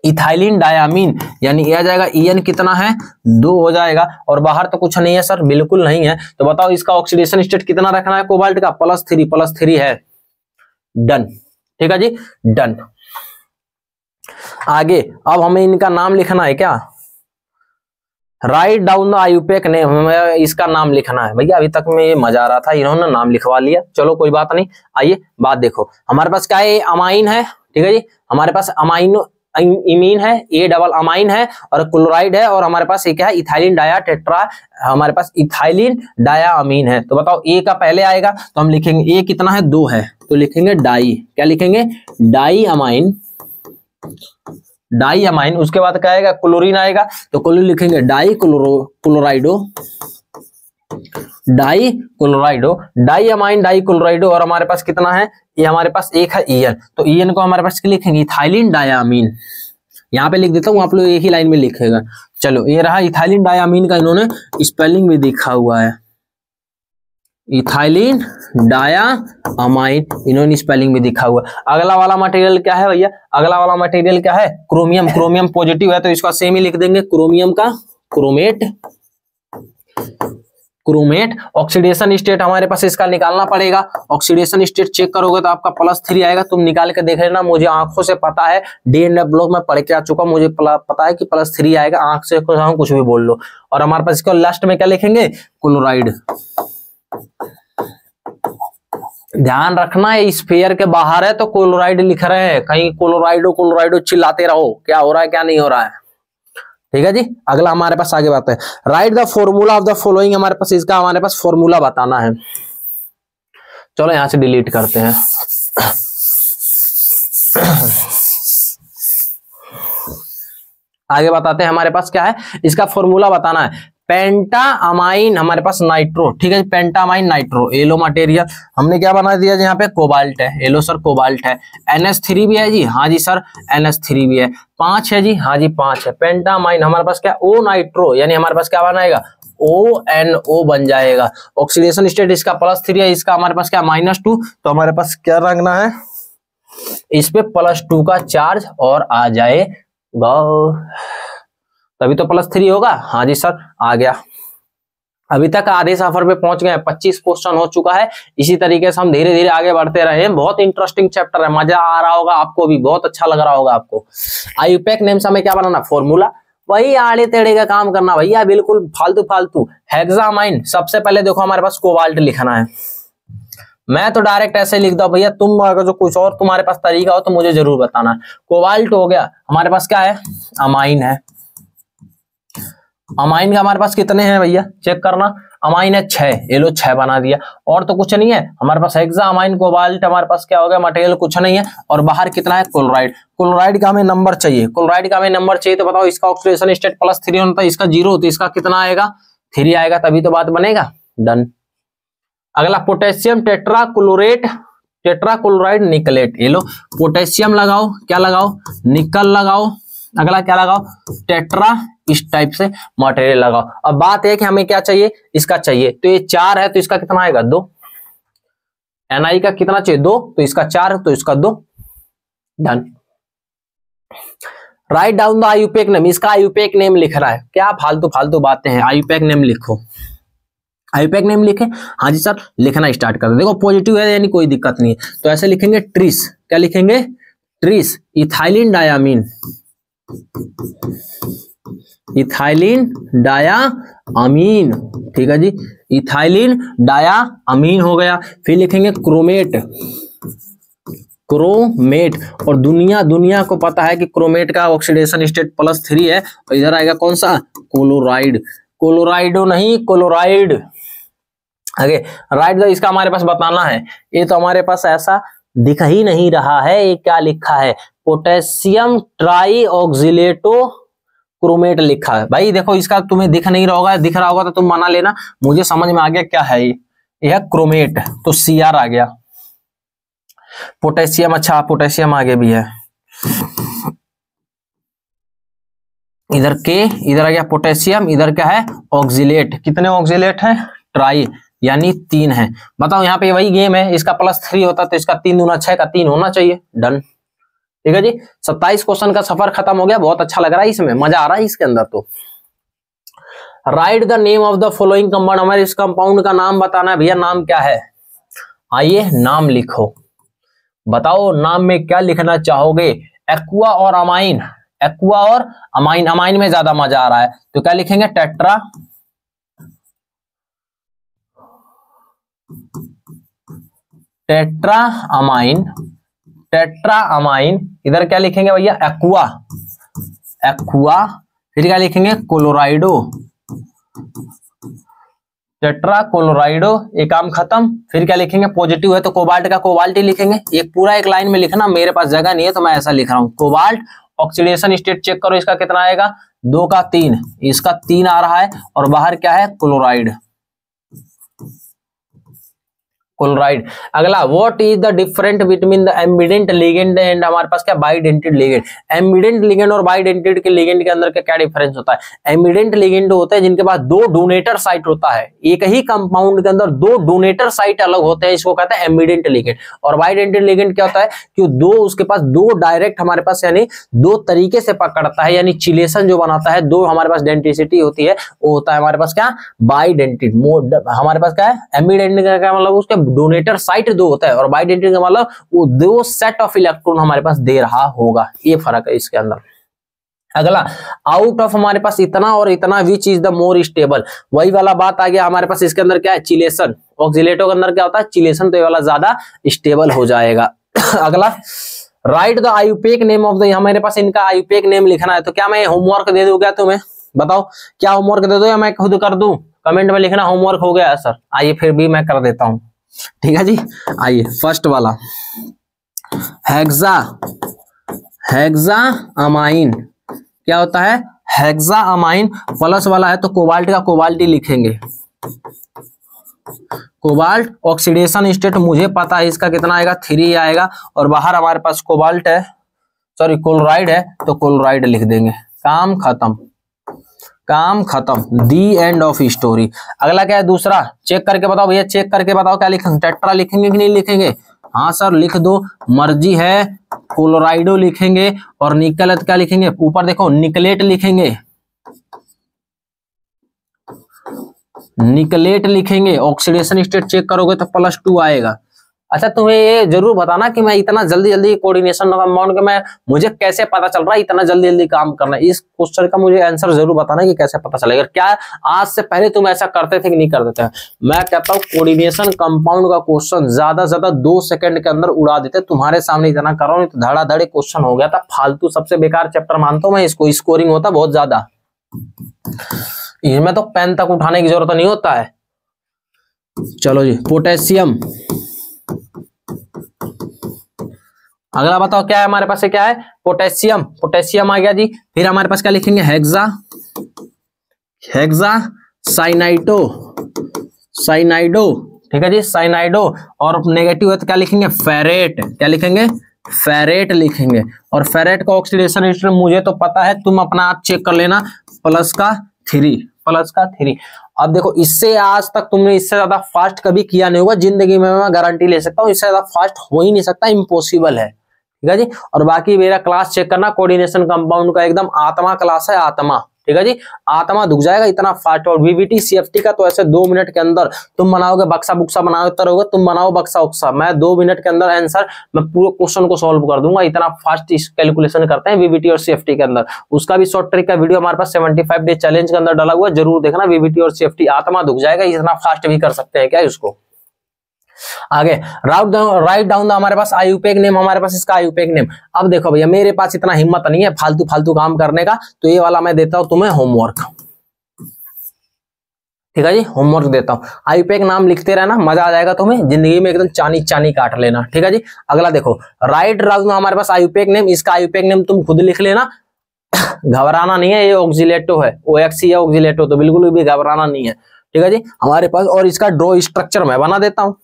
इथाइलिन डायामीन, यानी यह जाएगा En कितना है 2 हो जाएगा, और बाहर तो कुछ नहीं है सर, बिल्कुल नहीं है। तो बताओ इसका ऑक्सीडेशन स्टेट कितना रखना है कोबाल्ट का +3 है, डन, ठीक है जी डन। आगे अब हमें इनका नाम लिखना है, क्या write down the IUPAC name, इसका नाम लिखना है भैया। अभी तक में ये मजा आ रहा था, इन्होंने नाम लिखवा लिया, चलो कोई बात नहीं। आइए बात देखो, हमारे पास क्या है अमाइन है, ठीक है जी, हमारे पास अमाइनो इमीन है, A डबल अमाइन है, और क्लोराइड है, और हमारे पास एक है इथाइलिन डाया टेट्रा, हमारे पास इथाइलिन डाया अमीन है। तो बताओ A का पहले आएगा, तो हम लिखेंगे A कितना है 2 है, तो लिखेंगे डाई, क्या लिखेंगे डाई अमाइन। उसके बाद क्या आएगा क्लोरीन आएगा, तो क्लोरीन लिखेंगे डाई अमाइन डाई क्लोराइडो, और हमारे पास कितना है ये हमारे पास एक है En, तो En को हमारे पास क्या लिखेंगे इथाइलिन डायामीन, यहाँ पे लिख देता हूँ, आप लोग एक ही लाइन में लिखेगा। चलो ये रहा इथाइलिन डायामीन का, इन्होंने स्पेलिंग भी दिखा हुआ है, इथाइलिन डायामाइन, इन्होंने स्पेलिंग भी दिखा हुआ। अगला वाला मटेरियल क्या है भैया, अगला वाला मटेरियल क्या है क्रोमियम पॉजिटिव है, तो इसका सेम ही लिख देंगे क्रोमियम का क्रोमेट। ऑक्सीडेशन स्टेट हमारे पास इसका निकालना पड़ेगा। ऑक्सीडेशन स्टेट चेक करोगे तो आपका +3 आएगा। तुम निकाल के देख लेना, मुझे आंखों से पता है, D&F ब्लॉक में पढ़ के आ चुका, मुझे पता है कि +3 आएगा। आंख से कुछ भी बोल लो। और हमारे पास इसको लास्ट में क्या लिखेंगे, क्लोराइड। ध्यान रखना है स्फीयर के बाहर है तो क्लोराइड लिख रहे हैं, कहीं क्लोराइडो चिल्लाते रहो क्या हो रहा है क्या नहीं हो रहा है। ठीक है जी, अगला हमारे पास आगे बात है, right the formula of the following. हमारे पास इसका हमारे पास फॉर्मूला बताना है। चलो यहां से डिलीट करते हैं। आगे बताते हैं, हमारे पास क्या है, इसका फॉर्मूला बताना है। पेंटा अमाइन हमारे पास नाइट्रो, ठीक है, पेंटा अमाइन नाइट्रो, येलो मटेरियल हमने क्या बना दिया, यहाँ पे कोबाल्ट है, येलो सर कोबाल्ट है। NH3 भी है जी, हाँ जी सर NH3 भी है। 5 है जी, हाँ जी 5 है। पेंटा अमाइन हमारे पास क्या, O नाइट्रो, यानी हमारे पास क्या बनाएगा, ONO बन जाएगा। ऑक्सीडेशन स्टेट इसका +3 है, इसका हमारे पास क्या -2, तो हमारे पास क्या रखना है, इस पे +2 का चार्ज और आ जाएगा, तभी तो +3 होगा। हाँ जी सर आ गया। अभी तक आधे सफर पे पहुंच गए, 25 क्वेश्चन हो चुका है। इसी तरीके से हम धीरे धीरे आगे बढ़ते रहे हैं। बहुत इंटरेस्टिंग चैप्टर है, मजा आ रहा होगा आपको भी, बहुत अच्छा लग रहा होगा आपको। आईयूपैक नेम से हमें क्या बनाना, फॉर्मूला, वही आड़े टेढ़े का काम करना भैया, बिल्कुल फालतू। हेक्सामाइन, सबसे पहले देखो हमारे पास कोबाल्ट लिखना है। मैं तो डायरेक्ट ऐसे लिख दो भैया, तुम अगर जो कुछ और तुम्हारे पास तरीका हो तो मुझे जरूर बताना। कोबाल्ट हो गया, हमारे पास क्या है, अमाइन है। अमाइन का हमारे पास कितने हैं भैया, चेक करना। अमाइन है 6, ये लो 6 बना दिया। और तो कुछ नहीं है हमारे पास, हेक्सा अमाइन कोबाल्ट हमारे पास क्या हो गया, मटेरियल कुछ नहीं है। और बाहर कितना है, क्लोराइड। क्लोराइड का हमें नंबर चाहिए, क्लोराइड का हमें नंबर चाहिए, तो बताओ इसका ऑक्सीडेशन स्टेट +3 होता है, इसका 0, तो इसका कितना आएगा, 3 आएगा, तभी तो बात बनेगा। डन। अगला पोटेशियम टेट्राक्लोरेट, टेट्राक्लोराइड निकलेट, ये लो पोटेशियम लगाओ, क्या लगाओ, निकल लगाओ। अगला क्या लगाओ, टेट्रा, इस टाइप से मटेरियल लगाओ। अब बात है कि हमें क्या चाहिए, इसका चाहिए, तो ये 4 है तो इसका कितना आएगा, 2। Ni का कितना चाहिए, 2, तो इसका 4 तो इसका 2। Done. Write down the IUPAC name, इसका आईयूपैक नेम लिख रहा है, क्या फालतू बातें हैं, आईयूपैक नेम लिखो। आईयूपैक नेम लिखे, हाँ जी सर लिखना स्टार्ट कर दो। देखो पॉजिटिव है यानी कोई दिक्कत नहीं है, तो ऐसे लिखेंगे ट्रिस, क्या लिखेंगे, tris ethylene diamine, ethylene diamine, ठीक है जी, इथाइलिन डायामीन हो गया। फिर लिखेंगे क्रोमेट, क्रोमेट, और दुनिया को पता है कि क्रोमेट का ऑक्सीडेशन स्टेट +3 है। और इधर आएगा कौन सा, क्लोराइड, क्लोराइडो नहीं क्लोराइड। आगे राइट, इसका हमारे पास बताना है। ये तो हमारे पास ऐसा दिख ही नहीं रहा है, ये क्या लिखा है, पोटेशियम ट्राई ऑक्सीलेटो क्रोमेट लिखा है। भाई देखो इसका तुम्हें दिख नहीं रहा होगा, दिख रहा होगा तो तुम मना लेना, मुझे समझ में आ गया क्या है ये है क्रोमेट, तो Cr आ गया। पोटेशियम, अच्छा पोटेशियम आगे भी है, इधर के, इधर आ गया पोटेशियम, इधर क्या है, ऑक्सीलेट। कितने ऑक्सीलेट है, ट्राई, यानी 3 है। बताओ यहाँ पे वही गेम है, इसका +3 होता तो इसका 3 दूना 6 का 3 होना चाहिए। डन, ठीक है जी। 27 क्वेश्चन का सफर खत्म हो गया, बहुत अच्छा लग रहा है, इसमें मजा आ रहा है इसके अंदर। तो right the name of the following compound, हमारे इस कंपाउंड का नाम बताना है भैया, नाम क्या है, आइए नाम लिखो, बताओ नाम में क्या लिखना चाहोगे। एक्वा और अमाइन, एक्वा और अमाइन, अमाइन में ज्यादा मजा आ रहा है तो क्या लिखेंगे, tetra, tetra amine, tetra amine. इधर क्या लिखेंगे भैया, एक्वा, एक्वा। फिर क्या लिखेंगे, क्लोराइडो, टेट्रा क्लोराइडो, एक काम खत्म। फिर क्या लिखेंगे, पॉजिटिव है तो कोबाल्ट का कोबाल्ट ही लिखेंगे। एक पूरा एक लाइन में लिखना, मेरे पास जगह नहीं है तो मैं ऐसा लिख रहा हूं, कोबाल्ट। ऑक्सीडेशन स्टेट चेक करो, इसका कितना आएगा, 2 का 3, इसका 3 आ रहा है। और बाहर क्या है, क्लोराइड, क्लोराइड। अगला, what is the different between the ambient ligand and हमारे पास क्या बाइडेंटेड लिगेंड। एम्बिडेंट लिगेंड और बाइडेंटेड के लिगेंड के अंदर क्या डिफरेंस होता है। एम्बिडेंट लिगेंड होते हैं जिनके पास दो डोनेटर साइट होता है, एक ही कंपाउंड के अंदर दो डोनेटर साइट अलग होते हैं, इसको कहते हैं एम्बिडेंट लिगेंड। और बाइडेंटेड लिगेंड क्या होता है कि दो उसके पास दो डायरेक्ट हमारे पास यानी दो तरीके से पकड़ता है, यानी चिलेशन जो बनाता है, दो हमारे पास डेंटिसिटी होती है, वो होता है हमारे पास क्या बाइडेंटेड। हमारे पास क्या है एम्बिडेंट का क्या मतलब उसके डोनेटर साइट दो होता है, और बाइडेंटेड का मतलब वो दो सेट ऑफ इलेक्ट्रॉन हमारे पास दे रहा होगा, ये फर्क है इसके अंदर। अगला, आउट ऑफ हमारे पास इतना और इतना which is the more stable, वही वाला बात आ गया हमारे पास। इसके अंदर क्या है चिलेशन, ऑक्सीलेटो के अंदर क्या होता है चिलेशन, तो ये वाला ज्यादा स्टेबल हो जाएगा। अगला, right the IUPAC name of the, हमारे पास इनका आयुपेक नेम लिखना है, तो क्या मैं होमवर्क दे दूं क्या तुम्हें, बताओ क्या होमवर्क दे दो या मैं खुद कर दूं, कमेंट में लिखना होमवर्क हो गया सर। आइए फिर भी मैं कर देता हूं, ठीक है जी। आइए फर्स्ट वाला हेक्सा अमाइन, क्या होता है हेक्सा अमाइन, प्लस वाला है तो कोबाल्ट का कोबाल्टी लिखेंगे, कोबाल्ट ऑक्सीडेशन स्टेट मुझे पता है इसका कितना आएगा 3 आएगा, और बाहर हमारे पास कोबाल्ट है सॉरी क्लोराइड है तो क्लोराइड लिख देंगे, काम खत्म, काम खत्म, दी एंड ऑफ स्टोरी। अगला क्या है दूसरा, चेक करके बताओ भैया, चेक करके बताओ क्या लिखेंगे, टेट्रा लिखेंगे कि नहीं लिखेंगे, हाँ सर लिख दो, मर्जी है, क्लोराइडो लिखेंगे, और निकल क्या लिखेंगे, ऊपर देखो निकलेट लिखेंगे, निकलेट लिखेंगे, ऑक्सीडेशन स्टेट चेक करोगे तो +2 आएगा। अच्छा तुम्हें ये जरूर बताना कि मैं इतना जल्दी जल्दी कोऑर्डिनेशन कंपाउंड के मैं मुझे कैसे पता चल रहा है इतना जल्दी जल्दी काम करना है, इस क्वेश्चन का मुझे आंसर जरूर बताना कि कैसे पता चलेगा। क्या आज से पहले तुम ऐसा करते थे कि नहीं करते थे। मैं कहता हूँ कोऑर्डिनेशन कंपाउंड का क्वेश्चन ज्यादा से ज्यादा 2 सेकंड के अंदर उड़ा देते, तुम्हारे सामने इतना कर रहा हूँ, तो धड़ाधड़ क्वेश्चन हो गया था, फालतू सबसे बेकार चैप्टर मानता हूँ मैं इसको, स्कोरिंग होता बहुत ज्यादा, इसमें तो पेन तक उठाने की जरूरत नहीं होता है। चलो जी, पोटेशियम, अगला बताओ क्या है हमारे पास, क्या है पोटेशियम, पोटेशियम आ गया जी। फिर हमारे पास क्या लिखेंगे हेक्सा साइनाइडो, साइनाइडो, ठीक है जी साइनाइडो, और नेगेटिव है तो क्या लिखेंगे फेरेट, क्या लिखेंगे फेरेट लिखेंगे, और फेरेट का ऑक्सीडेशन स्टेट मुझे तो पता है, तुम अपना आप चेक कर लेना, +3। अब देखो इससे आज तक तुमने इससे ज्यादा फास्ट कभी किया नहीं होगा जिंदगी में, मैं गारंटी ले सकता हूँ, इससे ज्यादा फास्ट हो ही नहीं सकता, इम्पॉसिबल है, ठीक है जी। और बाकी मेरा क्लास चेक करना, कोऑर्डिनेशन कंपाउंड का एकदम आत्मा क्लास है, आत्मा, ठीक है जी, आत्मा दुख जाएगा इतना फास्ट। और वीवीटी सीएफटी का तो ऐसे 2 मिनट के अंदर तुम बनाओगे, बक्सा बुक्सा बनाते रहोगे, तुम बनाओ बक्सा उक्सा, मैं 2 मिनट के अंदर आंसर मैं पूरे क्वेश्चन को सॉल्व कर दूंगा, इतना फास्ट कैलकुलेशन करते हैं वीवीटी और सीएफटी के अंदर। उसका भी शॉर्ट ट्रिक का वीडियो हमारे पास 75 डे चैलेंज के अंदर डाला हुआ है, जरूर देखना, वीवीटी और सीएफटी, आत्मा दुख जाएगा, इतना फास्ट भी कर सकते हैं क्या इसको। आगे राइट डाउन हमारे पास आयुपेक नेम, हमारे पास इसका आयुपेक नेम। अब देखो भैया मेरे पास इतना हिम्मत नहीं है फालतू फालतू काम करने का, तो ये वाला मैं देता हूं तुम्हें होमवर्क, ठीक है जी, होमवर्क देता हूं, आयुपेक नाम लिखते रहना, मजा आ जाएगा तुम्हें, जिंदगी में एकदम चानी चानी काट लेना, ठीक है जी। अगला देखो राइट डाउन हमारे पास आयुपेक नेम, इसका आयुपेक नेम तुम खुद लिख लेना, घबराना नहीं है, ये ऑक्सीलेटो है, OX है ऑक्सीलेटो, तो बिल्कुल भी घबराना नहीं है, ठीक है जी हमारे पास। और इसका ड्रॉ स्ट्रक्चर मैं बना देता हूँ,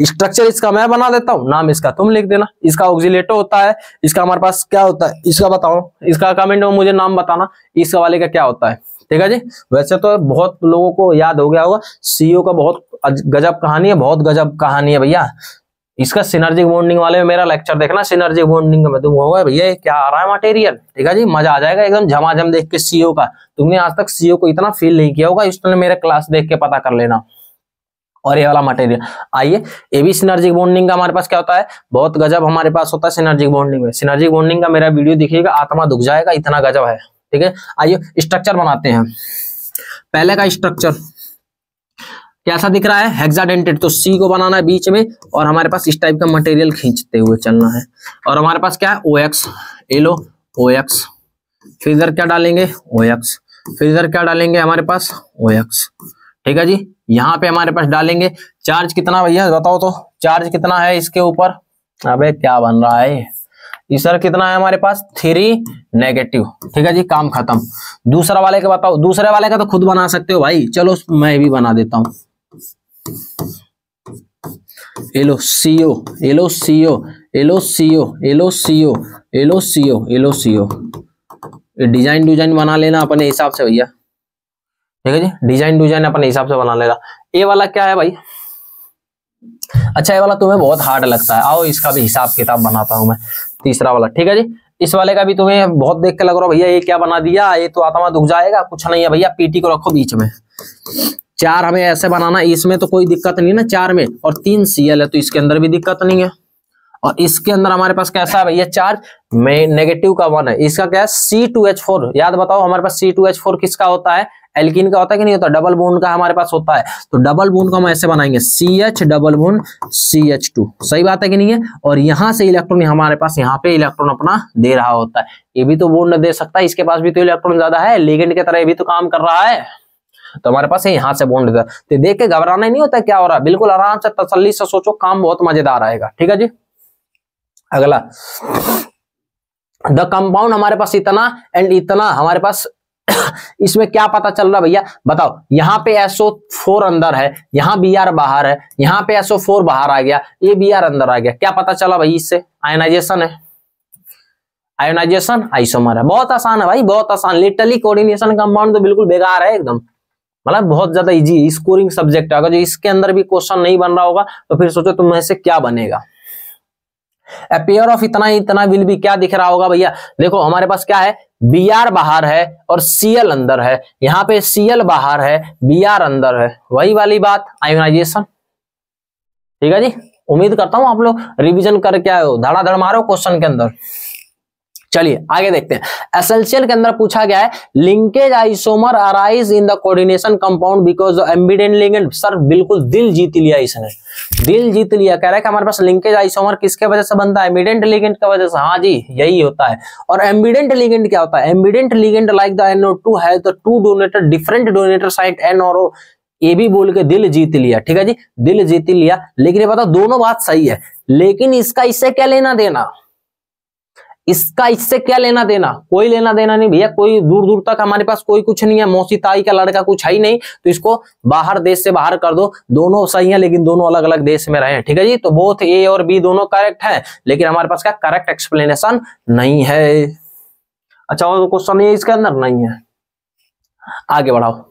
स्ट्रक्चर इसका मैं बना देता हूं, नाम इसका तुम लिख देना। इसका ऑक्सीलेटो होता है, इसका हमारे पास क्या होता है इसका बताओ, इसका कमेंट में मुझे नाम बताना, इसका वाले का क्या होता है, ठीक है जी। वैसे तो बहुत लोगों को याद हो गया होगा, CO का बहुत गजब कहानी है, बहुत गजब कहानी है भैया। इसका सिनर्जिक बॉन्डिंग वाले में मेरा लेक्चर देखना, सिनर्जिक बॉन्डिंग में तुम होगा भैया क्या आ रहा है मटेरियल, ठीक है जी, मजा आ जाएगा एकदम झमाझम देख के CO का। तुमने आज तक CO को इतना फील नहीं किया होगा, इसलिए मेरे क्लास देख के पता कर लेना। और ये वाला मटेरियल आइए, ये भी सिनर्जिक बॉन्डिंग का हमारे पास क्या होता है, बहुत गजब हमारे पास होता है सिनर्जिक बॉन्डिंग में। सिनर्जिक बॉन्डिंग का मेरा वीडियो देखिएगा, आत्मा दुख जाएगा, इतना गजब है, ठीक है। आइए स्ट्रक्चर बनाते हैं। पहले का स्ट्रक्चर कैसा दिख रहा है, हेक्साडेंटेड, तो C को बनाना है बीच में, और हमारे पास इस टाइप का मटेरियल खींचते हुए चलना है। और हमारे पास क्या है OX, ये लो OX, फिर इधर क्या डालेंगे OX, फिर इधर क्या डालेंगे हमारे पास OX, ठीक है जी। यहाँ पे हमारे पास डालेंगे चार्ज कितना भैया बताओ तो, चार्ज कितना है इसके ऊपर, अबे क्या बन रहा है इस सर, कितना है हमारे पास 3 नेगेटिव, ठीक है जी, काम खत्म। दूसरा वाले का बताओ, दूसरे वाले का तो खुद बना सकते हो भाई, चलो मैं भी बना देता हूं। LOCO LOCO LOCO LOCO LOCO LOCO। Design बना लेना अपने हिसाब से भैया, ठीक है जी, डिजाइन अपने हिसाब से बना लेना। ये वाला क्या है भाई? अच्छा, ये वाला तुम्हें बहुत हार्ड लगता है, आओ इसका भी हिसाब किताब बनाता हूं मैं। तीसरा वाला, ठीक है जी, इस वाले का भी तुम्हें बहुत देख के लग रहा है भैया ये क्या बना दिया, ये तो आत्मा दुख जाएगा। कुछ नहीं है भैया, पीटी को रखो बीच में, 4 हमें ऐसे बनाना, इसमें तो कोई दिक्कत नहीं ना 4 में, और 3 CL है तो इसके अंदर भी दिक्कत नहीं है। और इसके अंदर हमारे पास कैसा है भैया, चार्ज में नेगेटिव का 1 है। इसका क्या है, C2H4। याद बताओ हमारे पास C2H4 किसका होता है, एल्कीन का होता है कि नहीं होता, डबल बॉन्ड का हमारे पास होता है। तो डबल बॉन्ड को हम ऐसे बनाएंगे CH डबल बॉन्ड CH2, सही बात है कि नहीं है। और यहां से इलेक्ट्रॉन हमारे पास यहाँ पे इलेक्ट्रॉन अपना दे रहा होता है, ये भी तो बॉन्ड दे सकता है, इसके पास भी तो इलेक्ट्रॉन ज्यादा है, लिगेंड की तरह ये भी तो काम कर रहा है। तो हमारे पास यहाँ से बॉन्ड देता है, तो देख के घबराना नहीं होता क्या हो रहा है, बिल्कुल आराम से तसल्ली से सोचो, काम बहुत मजेदार आएगा, ठीक है जी। अगला, द कंपाउंड हमारे पास इतना एंड इतना, हमारे पास इसमें क्या पता चल रहा है भैया बताओ, यहाँ पे SO4 अंदर है, यहाँ Br बाहर है, यहाँ पे SO4 बाहर आ गया, ये Br अंदर आ गया, क्या पता चला भाई, इससे आयनाइजेशन है, आयोनाइजेशन आइसोमर है। बहुत आसान है भाई, बहुत आसान, लिटरली कोऑर्डिनेशन कंपाउंड तो बिल्कुल बेकार है एकदम, मतलब बहुत ज्यादा इजी स्कोरिंग सब्जेक्ट है। अगर जो इसके अंदर भी क्वेश्चन नहीं बन रहा होगा तो फिर सोचो तुम ऐसे क्या बनेगा। ए पेयर ऑफ इतना इतना विल भी क्या दिख रहा होगा भैया, देखो हमारे पास क्या है, Br बाहर है और Cl अंदर है, यहाँ पे Cl बाहर है, Br अंदर है, वही वाली बात आयोनाइजेशन, ठीक है जी। उम्मीद करता हूं आप लोग रिवीजन करके आए हो, धड़ाधड़ मारो क्वेश्चन के अंदर। चलिए आगे देखते हैं, एसेंशियल के अंदर पूछा गया है, linkage isomer arise in the coordination compound because ambient ligand. Sir बिल्कुल दिल जीत लिया इसने, दिल जीत लिया, कह रहा है कि हमारे पास लिंकेज आइसोमर किसके वजह से बनता है, एम्बिडेंट लिगेंड की वजह से। हाँ जी यही होता है। और एम्बिडेंट लिगेंड क्या होता है, ambient ligand like the NO2 has the 2 donator different donator site N और O। ये भी बोल के दिल जीत लिया, ठीक है जी, दिल जीत लिया। लेकिन ये बताओ दोनों बात सही है, लेकिन इसका इससे क्या लेना देना, इसका इससे क्या लेना देना, कोई लेना देना नहीं भैया, कोई दूर दूर तक हमारे पास कोई कुछ नहीं है, मौसी ताई का लड़का कुछ है ही नहीं, तो इसको बाहर देश से बाहर कर दो। दोनों सही है लेकिन दोनों अलग अलग देश में रहे, ठीक है जी। तो बोथ A और B दोनों करेक्ट है, लेकिन हमारे पास क्या करेक्ट एक्सप्लेनेशन नहीं है। अच्छा और क्वेश्चन ये इसके अंदर नहीं है, आगे बढ़ाओ।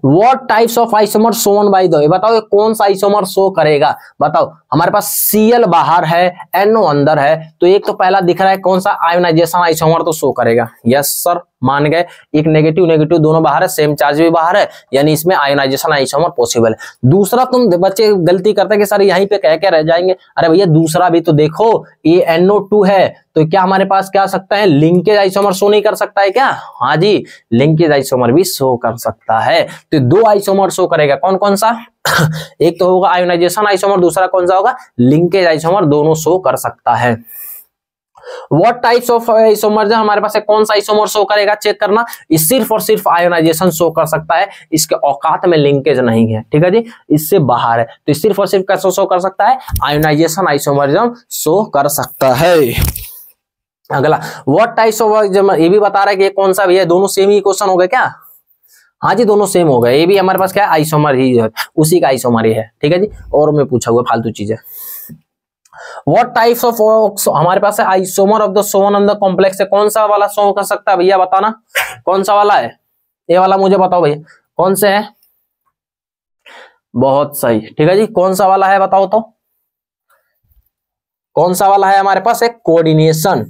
What types of isomer shown by the, बताओ ये कौन सा आइसोमर शो करेगा, बताओ। हमारे पास Cl बाहर है, NO अंदर है, तो एक तो पहला दिख रहा है कौन सा, आयोनाइजेशन आइसोमर तो शो करेगा। यस सर मान गए, एक नेगेटिव नेगेटिव दोनों बाहर है, सेम चार्ज भी बाहर है, यानी इसमें आयोनाइजेशन आइसोमर पॉसिबल है। दूसरा तुम बच्चे गलती करते हैं कि सर यहीं पे कह के रह जाएंगे, अरे भैया दूसरा भी तो देखो, ये NO2 है, तो क्या हमारे पास क्या सकता है, लिंकेज आइसोमर शो नहीं कर सकता है क्या, हाँ जी लिंकेज आइसोमर भी शो कर सकता है। तो 2 आइसोमर शो करेगा, कौन कौन सा, एक तो होगा आयोनाइजेशन आइसोमर, दूसरा कौन सा होगा, लिंकेज आइसोमर, दोनों शो कर सकता है। What types of आइसोमर हमारे पास है, कौन सा आइसोमर शो करेगा, चेक करना, सिर्फ और सिर्फ आयोनाइजेशन शो कर सकता है, इसके औकात में लिंकेज नहीं है, ठीक है जी, इससे बाहर है, तो सिर्फ और सिर्फ कैसे शो कर सकता है, आयोनाइजेशन आइसोमरिज्म शो कर सकता है। अगला, व्हाट टाइप्स ऑफ, ये भी बता रहा है कि कौन सा भी है, दोनों सेम ही क्वेश्चन हो गए क्या, हाँ जी दोनों सेम हो गए, ये भी हमारे पास क्या है आइसोमर ही है, उसी का आइसोमर ही है, ठीक है जी। और मैं पूछा हुआ फालतू चीजें, व्हाट टाइप्स ऑफ, हमारे पास है isomer of the zone on the complex है, कौन सा वाला शो कर सकता है भैया बताना, कौन सा वाला है, ये वाला मुझे बताओ भैया कौन से है, बहुत सही, ठीक है जी, कौन सा वाला है बताओ तो, कौन सा वाला है हमारे पास, एक coordination,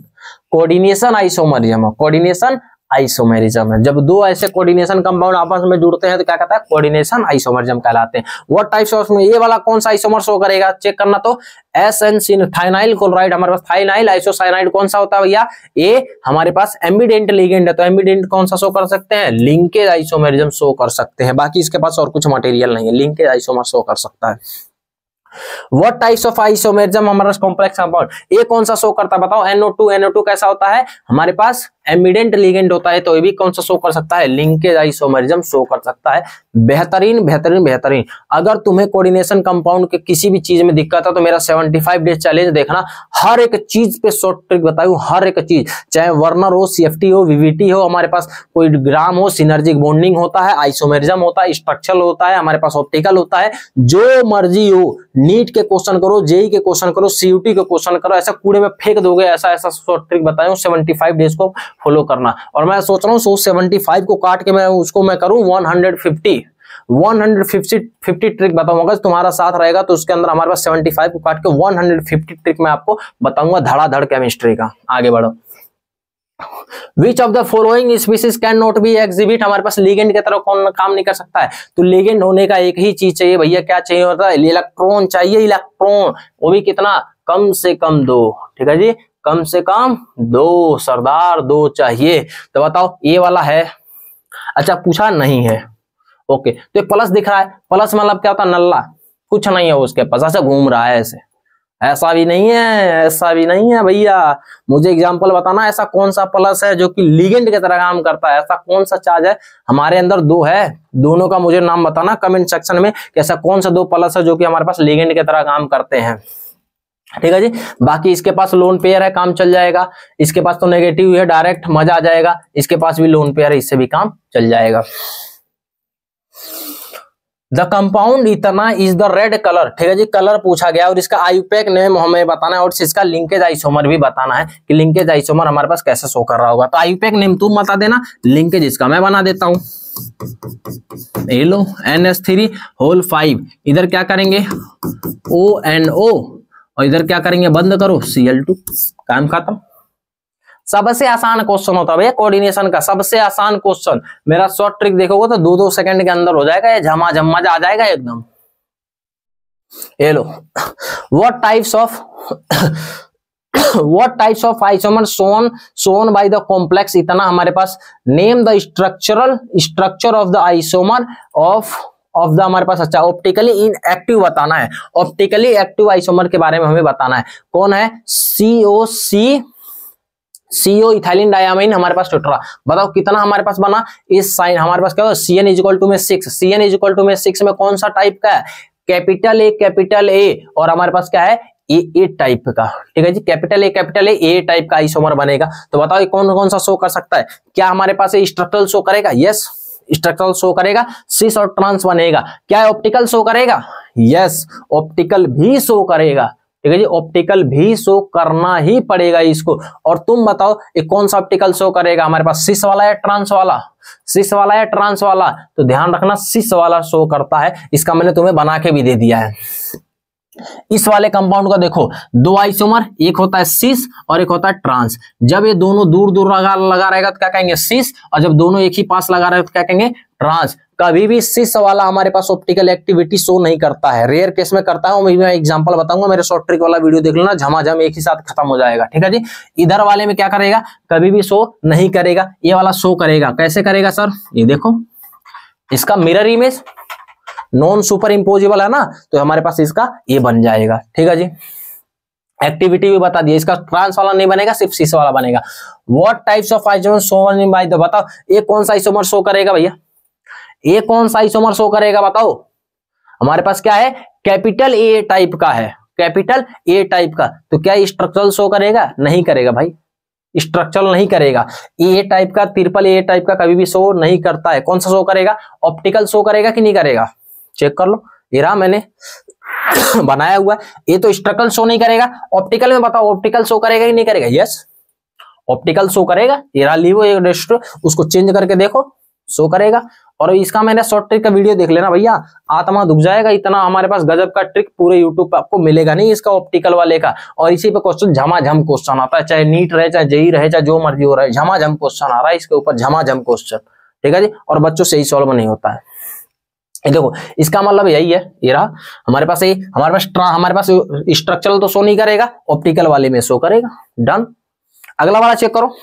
coordination isomerism, coordination isomerism है। जब 2 ऐसे कोऑर्डिनेशन कंपाउंड आपस में जुड़ते हैं तो क्या कहता है, कोऑर्डिनेशन आइसोमरिज्म कहलाते हैं। व्हाट टाइप्स ऑफ, ये वाला कौन सा आइसोमर शो करेगा, चेक करना, तो SN थाइनाइल क्लोराइड, हमारे पास थाइनाइल आइसोसाइनाइड कौन सा होता है भैया, ये हमारे पास एम्बिडेंट लिगेंड है, तो एम्बिडेंट कौन सा शो कर सकते हैं, लिंकेज आइसोमेरिज्म शो कर सकते हैं, बाकी इसके पास और कुछ मटेरियल नहीं है, लिंकेज आइसोमर शो कर सकता है। What types of isomerism हमारा कॉम्प्लेक्स कंपाउंड, ये कौन सा शो करता है बताओ, NO2 कैसा होता है, हमारे पास एमिडेंट लिगेंड होता है तो ये भी कौन सा शो कर सकता है, लिंकेज आइसोमरिज्म शो कर सकता है। बेहतरीन बेहतरीन बेहतरीन। अगर तुम्हें कोऑर्डिनेशन कंपाउंड के किसी भी चीज में दिक्कत है तो मेरा 75 डेज चैलेंज देखना, हर एक चीज पे शॉर्ट ट्रिक बताऊं, हर एक चीज, चाहे वर्नर हो, सीएफटी हो, वीवीटी हो, हमारे पास कोई ग्राम हो, सिनर्जिक बॉन्डिंग होता है, आइसोमेरिज्म होता है, स्ट्रक्चरल होता है, हमारे पास ऑप्टिकल होता है, जो मर्जी हो। नीट के क्वेश्चन करो, जेई के क्वेश्चन करो, सीयूटी के क्वेश्चन करो, ऐसा कूड़े में फेंक दोगे, ऐसा ऐसा शॉर्ट ट्रिक बताऊं। 75 डेज को फॉलो करना। और मैं सोच रहा हूँ 75 को काट के मैं उसको मैं करूं 150 ट्रिक बताऊंगा। अगर तुम्हारा साथ रहेगा तो उसके अंदर हमारे पास 75 को काट के 150 ट्रिक मैं आपको बताऊंगा धड़ाधड़ केमिस्ट्री का। आगे बढ़ो। Which of the following species can not be exhibit, हमारे पास लिगेंड की तरह कौन काम नहीं कर सकता है, तो लिगेंड होने का एक ही चीज चाहिए भैया, क्या चाहिए होता है, इलेक्ट्रॉन चाहिए, इलेक्ट्रॉन, वो भी कितना, कम से कम 2, ठीक है जी, कम से कम 2 सरदार, 2 चाहिए। तो बताओ ये वाला है, अच्छा पूछा नहीं है, ओके, तो एक प्लस दिख रहा है, प्लस मतलब क्या होता है, नल्ला, कुछ नहीं है उसके पास, ऐसे घूम रहा है, ऐसे, ऐसा भी नहीं है, ऐसा भी नहीं है भैया, मुझे एग्जांपल बताना, ऐसा कौन सा प्लस है जो कि लिगेंड की तरह काम करता है, ऐसा कौन सा चार्ज है, हमारे अंदर 2 है, दोनों का मुझे नाम बताना कमेंट सेक्शन में कि ऐसा कौन सा 2 प्लस है जो कि हमारे पास लिगेंड की तरह काम करते हैं, ठीक है जी। बाकी इसके पास लोन पेयर है, काम चल जाएगा, इसके पास तो नेगेटिव है, डायरेक्ट मजा आ जाएगा, इसके पास भी लोन पेयर है, इससे भी काम चल जाएगा। द कंपाउंड इतना इज द रेड कलर, ठीक है जी, कलर पूछा गया और इसका आईयूपैक नेम हमें बताना है और इसका लिंकेज आइसोमर भी बताना है कि लिंकेज आइसोमर हमारे पास कैसे शो कर रहा होगा। तो आईयूपैक नेम तुम बता देना, लिंकेज इसका मैं बना देता हूं, ये लो NH3 होल 5, इधर क्या करेंगे ONO और इधर क्या करेंगे, बंद करो Cl2, काम खत्म। सबसे आसान क्वेश्चन होता है भैया कोऑर्डिनेशन का, सबसे आसान क्वेश्चन, मेरा शॉर्ट ट्रिक देखोगे तो 2-2 सेकंड के अंदर हो जाएगा, ये झमाझम मजा आ जाएगा एकदम। ये लो, what types of isomer shown by the complex, इतना हमारे पास, name the structure of the isomer of the हमारे पास, अच्छा ऑप्टिकली इनएक्टिव बताना है, ऑप्टिकली एक्टिव आइसोमर के बारे में हमें बताना है, कौन है, CO इथाइलिन डायामीन हमारे पास टेट्रा, बताओ कितना हमारे पास बना, इस साइन हमारे पास क्या हो, CN इक्वल टू में 6, CN इक्वल टू में 6 में कौन सा टाइप का है, कैपिटल A और हमारे पास क्या है, ए टाइप का, ठीक है जी, कैपिटल ए टाइप का आइसोमर बनेगा। तो बताओ ये कौन कौन सा शो कर सकता है, क्या हमारे पास स्ट्रक्चरल शो करेगा, यस स्ट्रक्चरल शो करेगा, सिस और ट्रांस बनेगा, क्या ऑप्टिकल शो करेगा, यस ऑप्टिकल भी शो करेगा, ठीक है जी, ऑप्टिकल भी शो करना ही पड़ेगा इसको। और तुम बताओ ये कौन सा ऑप्टिकल शो करेगा, हमारे पास सिस वाला या ट्रांस वाला, सिस वाला या ट्रांस वाला, तो ध्यान रखना सिस वाला शो करता है, इसका मैंने तुम्हें बना के भी दे दिया है। इस वाले कंपाउंड का देखो 2 आइसोमर, एक होता है सिस और एक होता है ट्रांस, जब ये दोनों दूर दूर लगा रहेगा तो क्या कहेंगे सिस, और जब दोनों एक ही पास लगा रहेगा तो क्या कहेंगे ट्रांस। कभी भी सिस वाला हमारे पास ऑप्टिकल एक्टिविटी शो नहीं करता है, रेयर केस में करता है, मैं एग्जांपल बताऊंगा, मेरे शॉर्ट ट्रिक वाला वीडियो देख लेना, झमाझम एक ही साथ खत्म हो जाएगा, ठीक है जी। इधर वाले में क्या करेगा, कभी भी शो नहीं करेगा, ये वाला शो करेगा, कैसे करेगा सर, ये देखो इसका mirror image non super imposable है ना, तो हमारे पास इसका ये बन जाएगा, ठीक है जी। एक्टिविटी भी बता दिया, इसका ट्रांस वाला नहीं बनेगा, सिर्फ सिस वाला बनेगा। What types of isomer shown by the, बताओ ये कौन सा आइसोमर शो करेगा भैया, ये कौन सा आइसोमर शो करेगा बताओ, हमारे पास क्या है, कैपिटल ए टाइप का है, कैपिटल ए टाइप का, तो क्या स्ट्रक्चरल शो करेगा, नहीं करेगा भाई, स्ट्रक्चरल नहीं करेगा, ए टाइप का, ट्रिपल ए टाइप का कभी भी शो नहीं करता है, कौन सा शो करेगा, ऑप्टिकल शो करेगा कि नहीं करेगा, चेक कर लो, ये रहा मैंने बनाया हुआ, ये तो स्ट्रक्चरल शो नहीं करेगा, ऑप्टिकल में बताओ ऑप्टिकल शो करेगा कि नहीं करेगा, यस ऑप्टिकल शो करेगा, ये रहा लीवो रजिस्टर, उसको चेंज करके देखो शो करेगा। और इसका मैंने शॉर्ट ट्रिक का वीडियो देख लेना भैया, आत्मा दुख जाएगा, इतना हमारे पास गजब का ट्रिक पूरे यूट्यूब पे आपको मिलेगा नहीं इसका ऑप्टिकल वाले का। और इसी पे क्वेश्चन झमाझम क्वेश्चन आता है, चाहे नीट रहे चाहे जेई रहे चाहे जो मर्जी हो रहा है, झमाझम क्वेश्चन आ रहा है इसके ऊपर, झमाझम क्वेश्चन, ठीक है जी, और बच्चों से ही सॉल्व नहीं होता है। ये देखो इसका मतलब यही है, ये रहा हमारे पास, हमारे पास स्ट्रक्चरल तो शो नहीं करेगा, ऑप्टिकल वाले में शो करेगा, डन। अगला वाला चेक करो,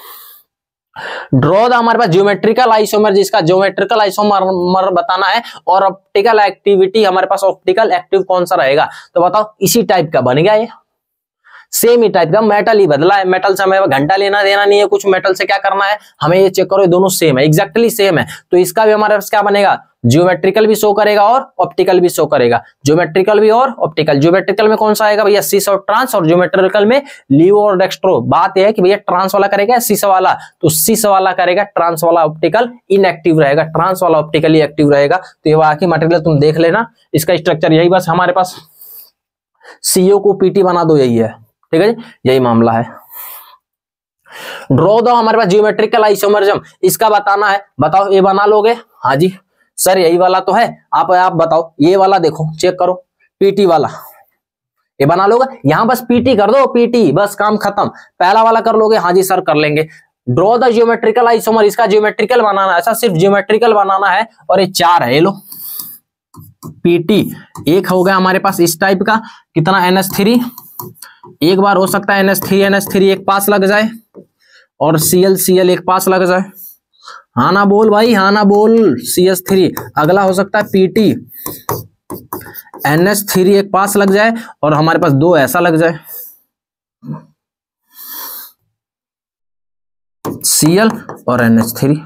ड्रॉ द, हमारे पास ज्योमेट्रिकल आइसोमर, जिसका ज्योमेट्रिकल आइसोमर बताना है, और ऑप्टिकल एक्टिविटी हमारे पास ऑप्टिकल एक्टिव कौन सा रहेगा, तो बताओ इसी टाइप का बन गया ये, सेम ही टाइप का, मेटल ही बदला है, मेटल से हमें घंटा लेना देना नहीं है कुछ, मेटल से क्या करना है हमें, ये चेक करो ये दोनों सेम है, एग्जैक्टली सेम है। तो इसका भी हमारे पास क्या बनेगा, ज्योमेट्रिकल भी शो करेगा और ऑप्टिकल भी शो करेगा, ज्योमेट्रिकल भी और ऑप्टिकल। ज्योमेट्रिकल में कौन सा आएगा भैया, सिस और ट्रांस, और ज्योमेट्रिकल में लिवो और डेक्स्ट्रो। बात यह है कि भैया ट्रांस वाला करेगा सिस वाला, तो सिस वाला करेगा, ट्रांस वाला ऑप्टिकल इनएक्टिव रहेगा, ट्रांस वाला ऑप्टिकली एक्टिव रहेगा। तो ये बाकी मटेरियल तुम देख लेना, इसका स्ट्रक्चर यही, बस हमारे पास सीओ को पीटी बना दो, यही है, ठीक है जी, यही मामला है। ड्रॉ दो हमारे पास ज्योमेट्रिकल आइसोमरिज्म, इसका बताना है, बताओ ये बना लोगे, हाँ जी सर यही वाला तो है, आप बताओ, ये वाला देखो चेक करो, पीटी वाला ये बना लोगे, यहां बस पीटी कर दो, पीटी बस काम खत्म। पहला वाला कर लोगे, हाँ जी सर कर लेंगे। ड्रॉ द ज्योमेट्रिकल आइसोमर, इसका ज्योमेट्रिकल बनाना है, ऐसा सिर्फ ज्योमेट्रिकल बनाना है, और ये 4 है, ये लो पीटी एक हो गया हमारे पास इस टाइप का, कितना NH3, एक बार हो सकता है NH3 एक पास लग जाए, और Cl एक पास लग जाए, हाँ ना बोल भाई, हाँ ना बोल, CH3। अगला हो सकता है पीटी, NH3 एक पास लग जाए, और हमारे पास 2 ऐसा लग जाए, Cl और NH3।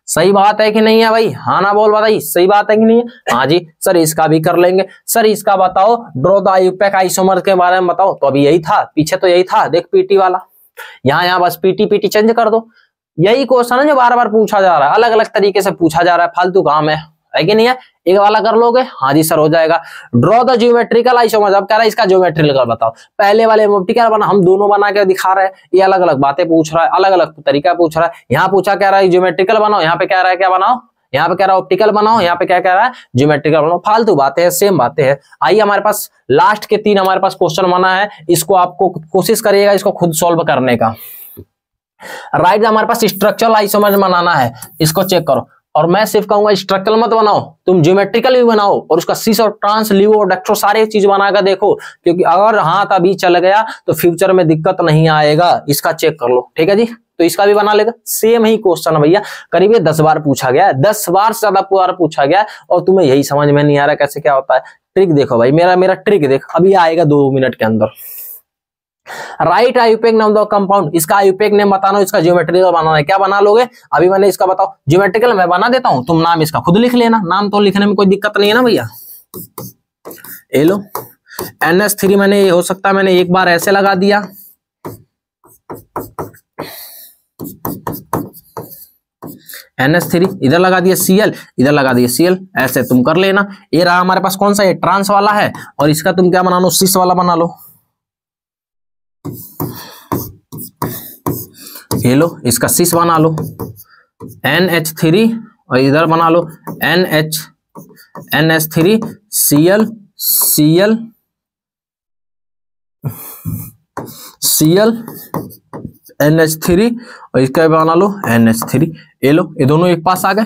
सही बात है कि नहीं है भाई, हाँ ना बोल बताइए, सही बात है कि नहीं है, हाँ जी सर इसका भी कर लेंगे। सर इसका बताओ, ड्रॉ द आइयूपैक आइसोमर के बारे में बताओ, तो अभी यही था, पीछे तो यही था, देख पीटी वाला, यहाँ बस पीटी चेंज कर दो। यही क्वेश्चन है जो बार बार पूछा जा रहा है, अलग अलग तरीके से पूछा जा रहा है, फालतू काम है कि नहीं है। एक वाला कर लोगे, हाँ जी सर हो जाएगा। ड्रॉ द ज्योमेट्रिकल आइसोमर, अब कह रहा है इसका ज्योमेट्रिकल बताओ, पहले वाले ऑप्टिकल बना, हम दोनों बना के दिखा रहे हैं, ये अलग अलग बातें पूछ रहा है, अलग अलग तरीका पूछ रहा है। यहाँ पूछा कह रहा है ज्योमेट्रिकल बनाओ, यहाँ पे कह रहा है क्या बनाओ, यहाँ पे कह रहा है ऑप्टिकल बनाओ, यहाँ पे क्या कह रहा है ज्योमेट्रिकल बनाओ। फालतू बातें हैं, सेम बातें हैं। आइए हमारे पास लास्ट के 3 हमारे पास क्वेश्चन बना है, इसको आपको कोशिश करिएगा इसको खुद सॉल्व करने का। राइट, हमारे पास स्ट्रक्चरल आइसोमर बनाना है, इसको चेक करो, और मैं सिर्फ कहूंगा स्ट्रक्चरल मत बनाओ, तुम ज्योमेट्रिकल भी बनाओ, और उसका सिस और ट्रांस, लिवो और डेक्स्ट्रो सारे चीज बनाकर देखो, क्योंकि अगर हाथ अभी चल गया तो फ्यूचर में दिक्कत नहीं आएगा। इसका चेक कर लो, ठीक है जी। तो इसका भी बना लेगा, सेम ही क्वेश्चन है भैया, करीब 10 बार पूछा गया है, 10 बार से ज्यादा बार पूछा गया है, और तुम्हें यही समझ में नहीं आ रहा कैसे क्या होता है। ट्रिक देखो भाई, मेरा ट्रिक देख, अभी आएगा 2 मिनट के अंदर। राइट आइयूपैक नाम दो कंपाउंड, इसका आइयूपैक नेम बताना, इसका ज्योमेट्रिकल बनाना है। क्या बना लोगे, अभी मैंने इसका बताओ, ज्योमेट्रिकल मैं बना देता हूं, तुम नाम इसका खुद लिख लेना, नाम तो लिखने में कोई दिक्कत नहीं है ना भैया। ये लो NH3 मैंने, हो सकता है मैंने एक बार ऐसे लगा दिया, NH3 इधर लगा दिया, Cl इधर लगा दिया, Cl ऐसे तुम कर लेना। ये रहा हमारे पास कौन सा, ये ट्रांस वाला है, और इसका तुम क्या बना लो, सिस वाला बना लो। ये लो इसका सिस बना लो, NH3, और इधर बना लो NH3 Cl NH3, और इसका बना लो NH3। ये लो, ये दोनों एक पास आ गए,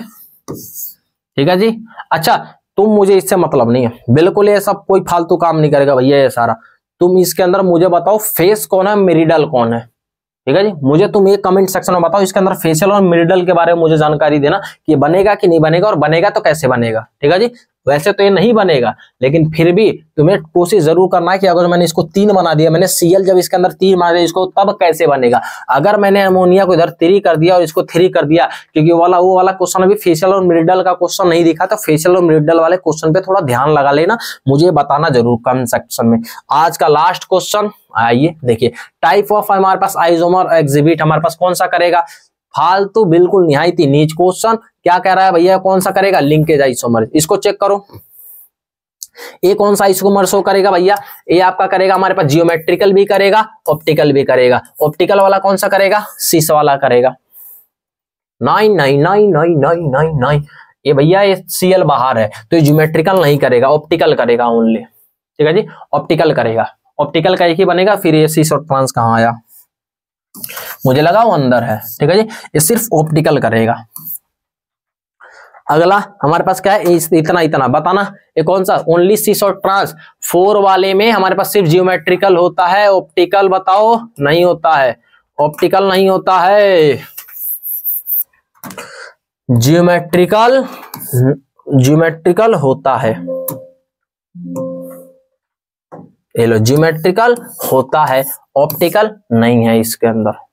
ठीक है जी। अच्छा, तुम मुझे इससे मतलब नहीं है बिल्कुल, ये सब कोई फालतू काम नहीं करेगा भैया ये सारा। तुम इसके अंदर मुझे बताओ फेस कौन है, मेरिडल कौन है, ठीक है जी। मुझे तुम एक कमेंट सेक्शन में बताओ, इसके अंदर फेशियल और मेरिडल के बारे में मुझे जानकारी देना कि बनेगा कि नहीं बनेगा, और बनेगा तो कैसे बनेगा, ठीक है जी। वैसे तो ये नहीं बनेगा, लेकिन फिर भी तुम्हें कोशिश जरूर करना है कि अगर मैंने इसको 3 बना दिया, मैंने Cl जब इसके अंदर 3 बना दिया, इसको तब कैसे बनेगा। अगर मैंने अमोनिया को इधर 3 कर दिया और इसको 3 कर दिया, क्योंकि वो वाला क्वेश्चन अभी फेशियल और मेरिडल का क्वेश्चन नहीं दिखा, तो फेशियल और मेरिडल वाले क्वेश्चन पे थोड़ा ध्यान लगा लेना, मुझे बताना जरूर कमेंट सेक्शन में। आज का लास्ट क्वेश्चन आइए देखिए, टाइप ऑफ हमारे पास आइसोमर एग्जिबिट हमारे पास कौन सा करेगा, फालतू बिल्कुल निहायती नीच क्वेश्चन। क्या कह रहा है भैया, कौन सा करेगा, लिंकेज आइसोमर। इसको चेक करो, ये कौन सा आइसोमर शो करेगा भैया, ये आपका करेगा हमारे पास जियोमेट्रिकल भी करेगा, ऑप्टिकल भी करेगा। ऑप्टिकल वाला कौन सा करेगा, सिस वाला करेगा। 9 ये भैया ये Cl बाहर है, तो ये ज्योमेट्रिकल नहीं करेगा, ऑप्टिकल करेगा ओनली, ठीक है जी, ऑप्टिकल करेगा। ऑप्टिकल का एक ही बनेगा, फिर ये सिस और ट्रांस कहाँ आया, मुझे लगा वो अंदर है, ठीक है जी, ये सिर्फ ऑप्टिकल करेगा। अगला हमारे पास क्या है, इतना बताना, ये कौन सा, ओनली सिस और ट्रांस। 4 वाले में हमारे पास सिर्फ जियोमेट्रिकल होता है, ऑप्टिकल बताओ नहीं होता है, ऑप्टिकल नहीं होता है, ज्योमेट्रिकल होता है। ये लो ज्योमेट्रिकल होता है, ऑप्टिकल नहीं है इसके अंदर।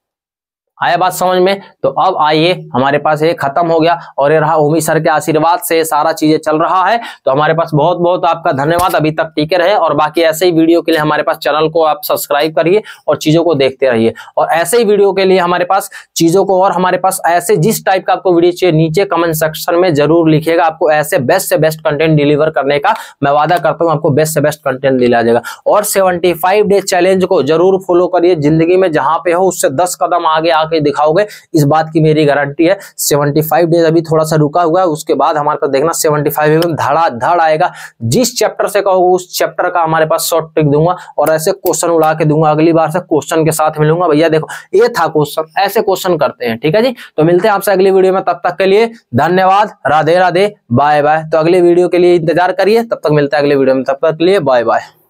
आया बात समझ में? तो अब आइए, हमारे पास ये खत्म हो गया और ये रहा उमी सर के आशीर्वाद से सारा चीजें चल रहा है। तो हमारे पास बहुत बहुत आपका धन्यवाद, अभी तक टीके रहे और बाकी ऐसे ही वीडियो के लिए हमारे पास चैनल को आप सब्सक्राइब करिए और चीजों को देखते रहिए। और ऐसे ही वीडियो के लिए हमारे पास चीजों को और हमारे पास ऐसे जिस टाइप का आपको वीडियो चाहिए नीचे कमेंट सेक्शन में जरूर लिखिएगा। आपको ऐसे बेस्ट से बेस्ट कंटेंट डिलीवर करने का मैं वादा करता हूँ, आपको बेस्ट से बेस्ट कंटेंट दिलाया जाएगा। और 75 डे चैलेंज को जरूर फॉलो करिए। जिंदगी में जहां पे हो उससे 10 कदम आगे आके दिखाओगे, इस बात की मेरी गारंटी है। 75 डेज अभी थोड़ा सा रुका हुआ है, उसके बाद हमारे पास देखना 75 में धड़ाधड़ आएगा। जिस चैप्टर से कहोगे उस चैप्टर का हमारे पास शॉर्ट ट्रिक दूंगा और ऐसे क्वेश्चन उड़ा के दूंगा। अगली बार से क्वेश्चन के साथ मिलूंगा, भैया देखो ये था क्वेश्चन, ऐसे क्वेश्चन करते हैं। ठीक है जी, तो मिलते हैं आपसे अगली वीडियो में, तब तक के लिए धन्यवाद, राधे राधे, बाय बाय। तो अगले वीडियो के लिए इंतजार करिए, तब तक मिलते हैं अगले वीडियो में, तब तक के लिए बाय बाय।